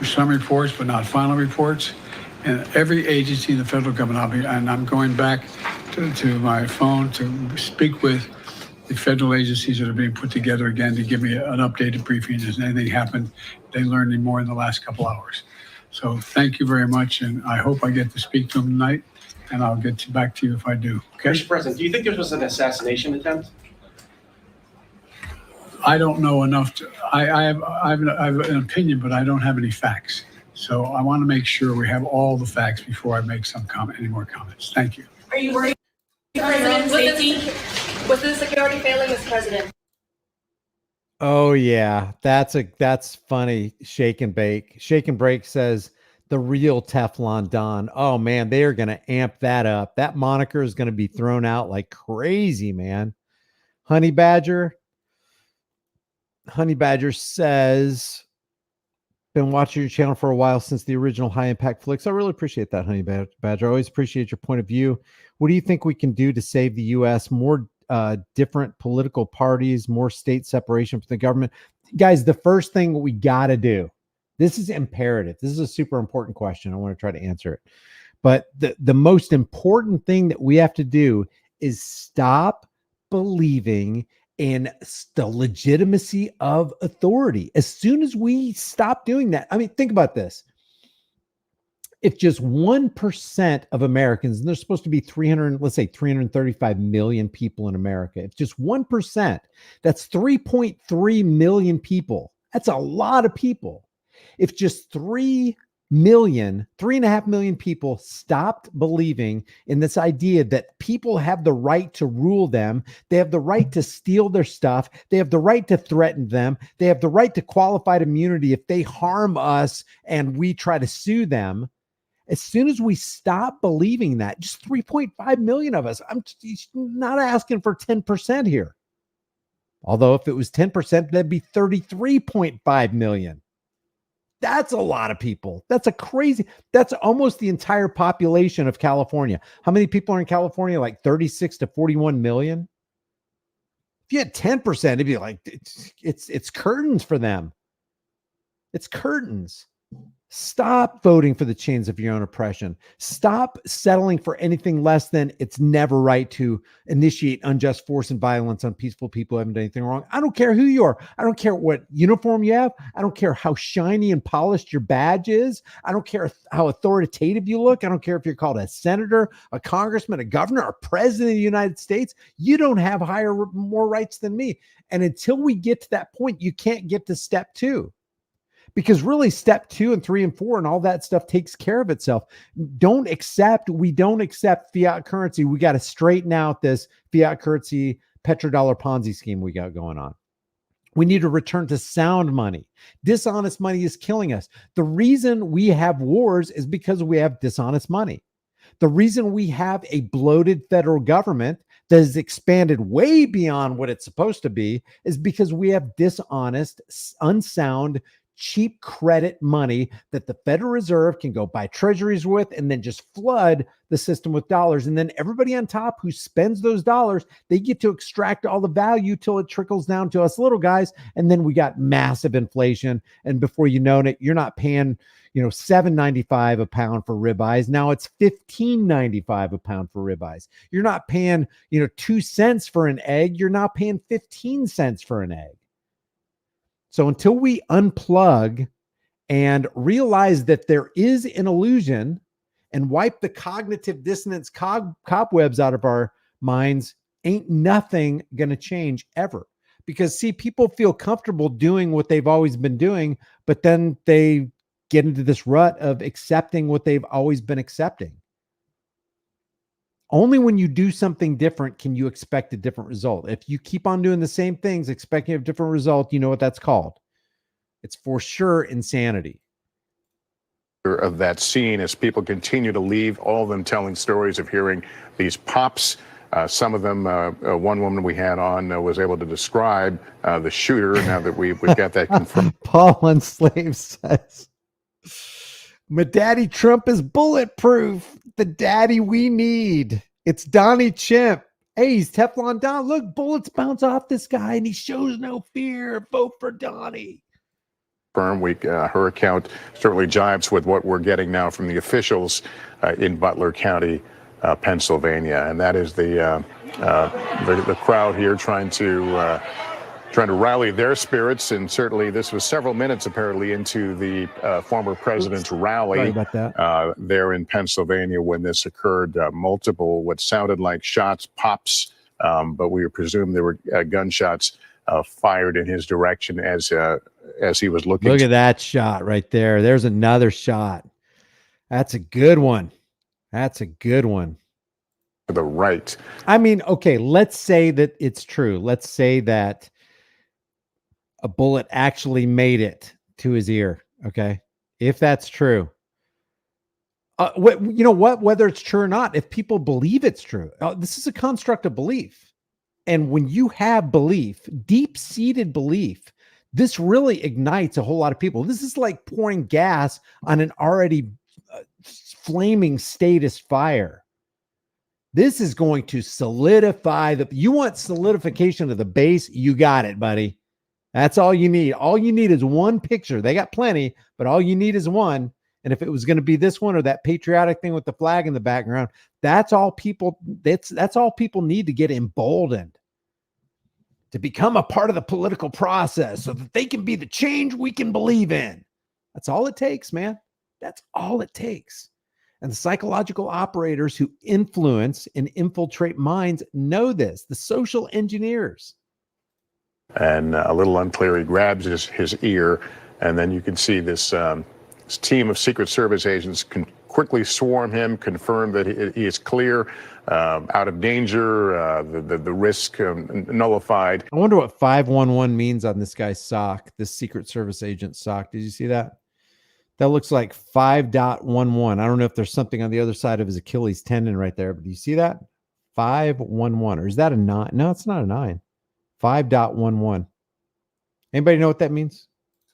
some reports, but not final reports. And every agency in the federal government, I'm going back to my phone to speak with the federal agencies that are being put together again to give me an updated briefing. Has anything happened? They learned any more in the last couple hours. So thank you very much, and I hope I get to speak to them tonight, and I'll get back to you if I do. Okay? Mr. President, do you think this was an assassination attempt? I don't know enough to. I have an opinion, but I don't have any facts. So I want to make sure we have all the facts before I make any more comments. Thank you. Are you worried, President safety? Was the security failing, Mr. President? Oh yeah, that's funny. Shake and Bake. Shake and Bake says the real Teflon Don. Oh man, they are going to amp that up. That moniker is going to be thrown out like crazy, man. Honey Badger says, been watching your channel for a while since the original High Impact Flicks. I really appreciate that, Honey Badger. I always appreciate your point of view. What do you think we can do to save the U.S.? More different political parties, more state separation from the government? Guys, the first thing we got to do, This is imperative. This is a super important question. I want to try to answer it. But the most important thing that we have to do is stop believing in the legitimacy of authority. As soon as we stop doing that, I mean, think about this. If just 1% of Americans, and there's supposed to be 335 million people in America, if just 1%, that's 3.3 million people. That's a lot of people. If just 3.5 million people stopped believing in this idea that people have the right to rule them, they have the right to steal their stuff, they have the right to threaten them, they have the right to qualified immunity if they harm us and we try to sue them. As soon as we stop believing that, just 3.5 million of us, I'm not asking for 10% here. Although if it was 10%, that'd be 33.5 million. That's a lot of people. That's almost the entire population of California. How many people are in California? Like 36 to 41 million. If you had 10%, it'd be like, it's curtains for them. It's curtains. Stop voting for the chains of your own oppression. Stop settling for anything less than it's never right to initiate unjust force and violence on peaceful people who haven't done anything wrong. I don't care who you are. I don't care what uniform you have. I don't care how shiny and polished your badge is. I don't care how authoritative you look. I don't care if you're called a senator, a congressman, a governor, a president of the United States. You don't have more rights than me. And until we get to that point, you can't get to step 2. Because really step 2 and 3 and 4 and all that stuff takes care of itself. We don't accept fiat currency. We got to straighten out this fiat currency petrodollar Ponzi scheme we got going on. We need to return to sound money. Dishonest money is killing us. The reason we have wars is because we have dishonest money. The reason we have a bloated federal government that has expanded way beyond what it's supposed to be is because we have dishonest, unsound, cheap credit money that the Federal Reserve can go buy treasuries with and then just flood the system with dollars. And then everybody on top who spends those dollars, they get to extract all the value till it trickles down to us little guys. And then we got massive inflation. And before you know it, you're not paying, $7.95 a pound for ribeyes. Now it's $15.95 a pound for ribeyes. You're not paying, 2 cents for an egg. You're now paying 15 cents for an egg. So until we unplug and realize that there is an illusion and wipe the cognitive dissonance cobwebs out of our minds, ain't nothing going to change ever. Because see, people feel comfortable doing what they've always been doing, but then they get into this rut of accepting what they've always been accepting. Only when you do something different can you expect a different result. If you keep on doing the same things, expecting a different result, you know what that's called. It's for sure insanity. Of that scene as people continue to leave, all of them telling stories of hearing these pops. Some of them, one woman we had on was able to describe the shooter. Now that we've got that confirmed. Paul Unslave says, "My daddy Trump is bulletproof. The daddy we need. It's Donnie Chimp. Hey, he's Teflon Don. Look, bullets bounce off this guy and he shows no fear. Vote for Donnie." Her account certainly jives with what we're getting now from the officials in Butler County, Pennsylvania, and that is the crowd here trying to rally their spirits. And certainly this was several minutes apparently into the former president's rally there in Pennsylvania when this occurred. Multiple what sounded like shots, pops, but we presume there were gunshots fired in his direction as he was looking. Look at that shot right there. There's another shot. That's a good one. That's a good one. To the right. I mean, okay, let's say that it's true. Let's say that a bullet actually made it to his ear. Okay. If that's true, whether it's true or not, if people believe it's true, this is a construct of belief. And when you have belief, deep-seated belief, this really ignites a whole lot of people. This is like pouring gas on an already flaming status fire. This is going to solidify you want solidification of the base, you got it, buddy. That's all you need. All you need is one picture. They got plenty, but all you need is one. And if it was going to be this one or that patriotic thing with the flag in the background, that's all people need to get emboldened to become a part of the political process so that they can be the change we can believe in. That's all it takes, man. That's all it takes. And the psychological operators who influence and infiltrate minds know this, the social engineers. And a little unclear, he grabs his ear, and then you can see this team of Secret Service agents can quickly swarm him, confirm that he is clear, out of danger, the risk nullified. I wonder what 511 means on this guy's sock, this Secret Service agent sock. Did you see that? That looks like 5.11. I don't know if there's something on the other side of his Achilles tendon right there, but do you see that? 511. Or is that a 9? No, it's not a 9. 5.11. Anybody know what that means?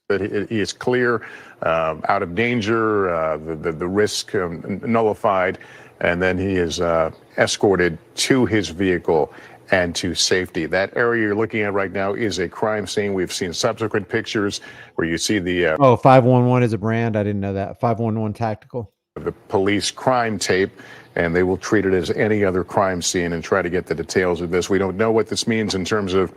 That he is clear, out of danger, the risk nullified, and then he is escorted to his vehicle and to safety. That area you're looking at right now is a crime scene. We've seen subsequent pictures where you see the 511 is a brand. I didn't know that. 511 Tactical. The police crime tape, and they will treat it as any other crime scene and try to get the details of this. We don't know what this means in terms of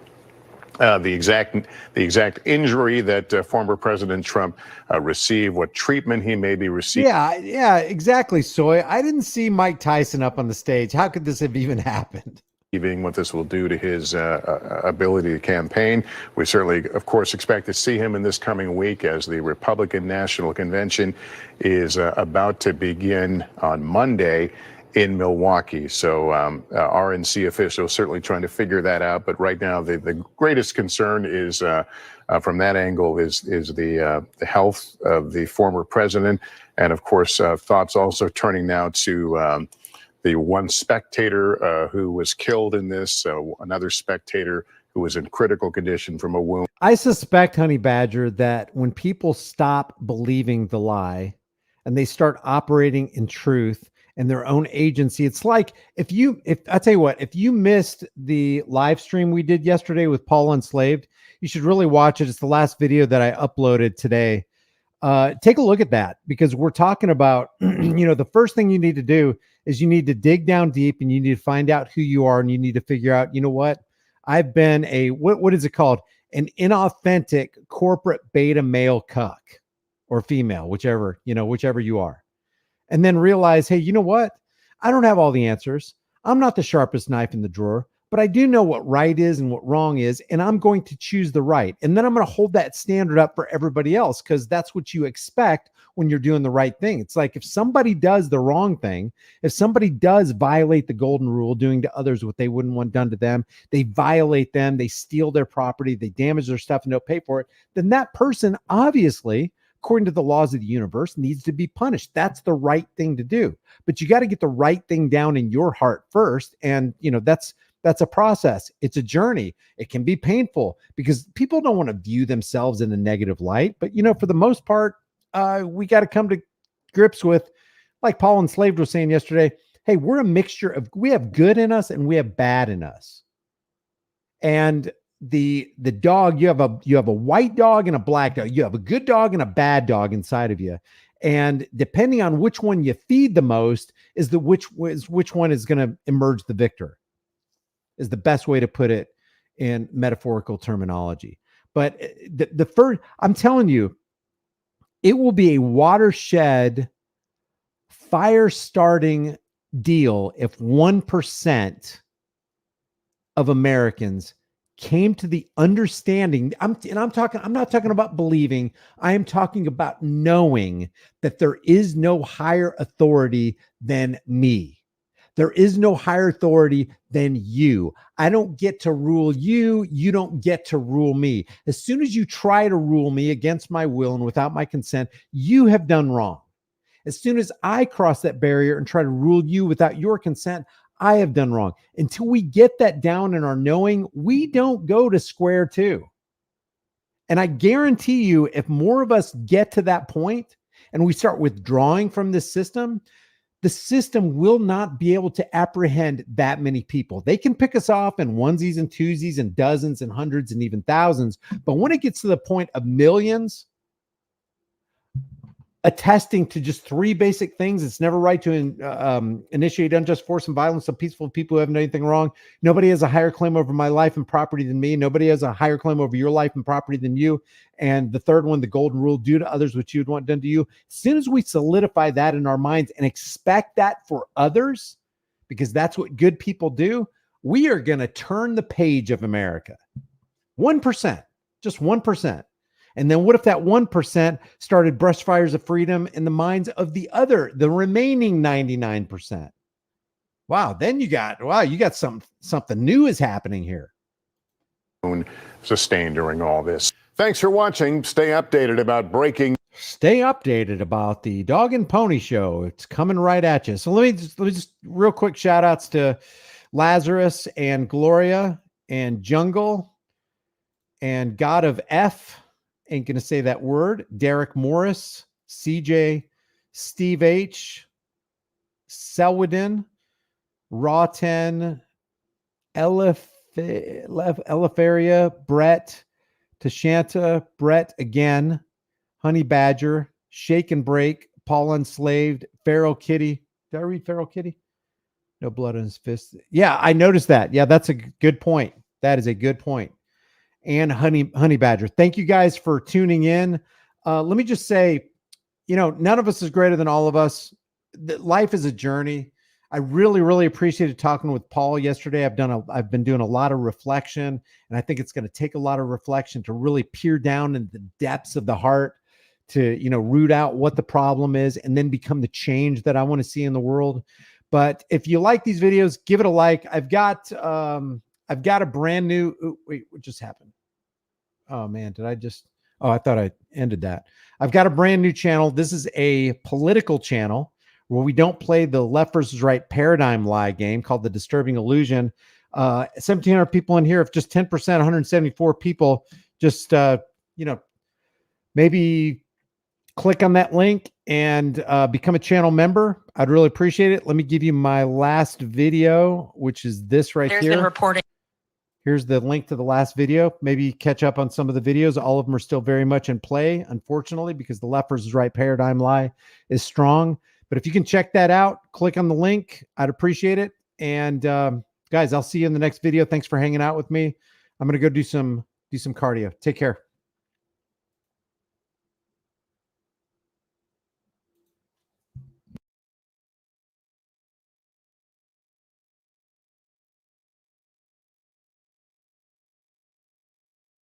the exact injury that former President Trump received, what treatment he may be receiving. Yeah, exactly, Soy. I didn't see Mike Tyson up on the stage. How could this have even happened? What this will do to his ability to campaign. We certainly, of course, expect to see him in this coming week as the Republican National Convention is about to begin on Monday in Milwaukee. So RNC officials certainly trying to figure that out. But right now, the greatest concern is from that angle is the health of the former president. And of course, thoughts also turning now to the one spectator who was killed in this, another spectator who was in critical condition from a wound. I suspect, Honey Badger, that when people stop believing the lie and they start operating in truth and their own agency, it's like if I tell you what, if you missed the live stream we did yesterday with Paul Enslaved, you should really watch it. It's the last video that I uploaded today. Take a look at that, because we're talking about, the first thing you need to do is you need to dig down deep and you need to find out who you are, and you need to figure out, you know what? I've been what is it called? An inauthentic corporate beta male cuck or female, whichever you are. And then realize, hey, you know what? I don't have all the answers. I'm not the sharpest knife in the drawer, but I do know what right is and what wrong is, and I'm going to choose the right. And then I'm going to hold that standard up for everybody else, because that's what you expect when you're doing the right thing. It's like if somebody does the wrong thing, if somebody does violate the golden rule, doing to others what they wouldn't want done to them, they violate them, they steal their property, they damage their stuff and don't pay for it, then that person obviously, according to the laws of the universe, needs to be punished. That's the right thing to do. But you got to get the right thing down in your heart first. And, that's a process. It's a journey. It can be painful because people don't want to view themselves in a negative light. But, for the most part, we got to come to grips with, like Paul Enslaved was saying yesterday, hey, we're a mixture of, we have good in us and we have bad in us. And the dog, you have a white dog and a black dog. You have a good dog and a bad dog inside of you. And depending on which one you feed the most is which one is going to emerge the victor, is the best way to put it in metaphorical terminology. But the first, I'm telling you, it will be a watershed, fire-starting deal if 1% of Americans came to the understanding. I'm not talking about believing. I am talking about knowing that there is no higher authority than me. There is no higher authority than you. I don't get to rule you. You don't get to rule me. As soon as you try to rule me against my will and without my consent, you have done wrong. As soon as I cross that barrier and try to rule you without your consent, I have done wrong. Until we get that down in our knowing, we don't go to square two. And I guarantee you, if more of us get to that point and we start withdrawing from this system, the system will not be able to apprehend that many people. They can pick us off in onesies and twosies and dozens and hundreds and even thousands. But when it gets to the point of millions, attesting to just three basic things: it's never right to initiate unjust force and violence on peaceful people who haven't done anything wrong. Nobody has a higher claim over my life and property than me. Nobody has a higher claim over your life and property than you. And the third one, the golden rule: do to others what you would want done to you. As soon as we solidify that in our minds and expect that for others, because that's what good people do, we are going to turn the page of America. 1%, just 1%. And then what if that 1% started brush fires of freedom in the minds of the remaining 99%? Wow, then you got something new is happening here. Sustained during all this. Thanks for watching. Stay updated about Stay updated about the Dog and Pony Show. It's coming right at you. So let me just real quick shout outs to Lazarus and Gloria and Jungle and God of F. Ain't going to say that word. Derek Morris, CJ, Steve H, Selwadin, Raw 10, Elifaria, Brett, Tashanta, Brett again, Honey Badger, Shake and Break, Paul Unslaved, Feral Kitty. Did I read Feral Kitty? No blood on his fist. Yeah, I noticed that. Yeah, that's a good point. That is a good point. And Honey Badger. Thank you guys for tuning in. Let me just say, none of us is greater than all of us. Life is a journey. I really, really appreciated talking with Paul yesterday. I've been doing a lot of reflection, and I think it's going to take a lot of reflection to really peer down into the depths of the heart, to, root out what the problem is and then become the change that I want to see in the world. But if you like these videos, give it a like. I've got a brand new, wait, what just happened? Oh man, I thought I ended that. I've got a brand new channel. This is a political channel where we don't play the left versus right paradigm lie game called The Disturbing Illusion. 1,700 people in here. If just 10%, 174 people, just, maybe click on that link and become a channel member. I'd really appreciate it. Let me give you my last video, which is this right here. There's been reporting. Here's the link to the last video. Maybe catch up on some of the videos. All of them are still very much in play, unfortunately, because the left versus right paradigm lie is strong. But if you can check that out, click on the link. I'd appreciate it. And guys, I'll see you in the next video. Thanks for hanging out with me. I'm going to go do some cardio. Take care.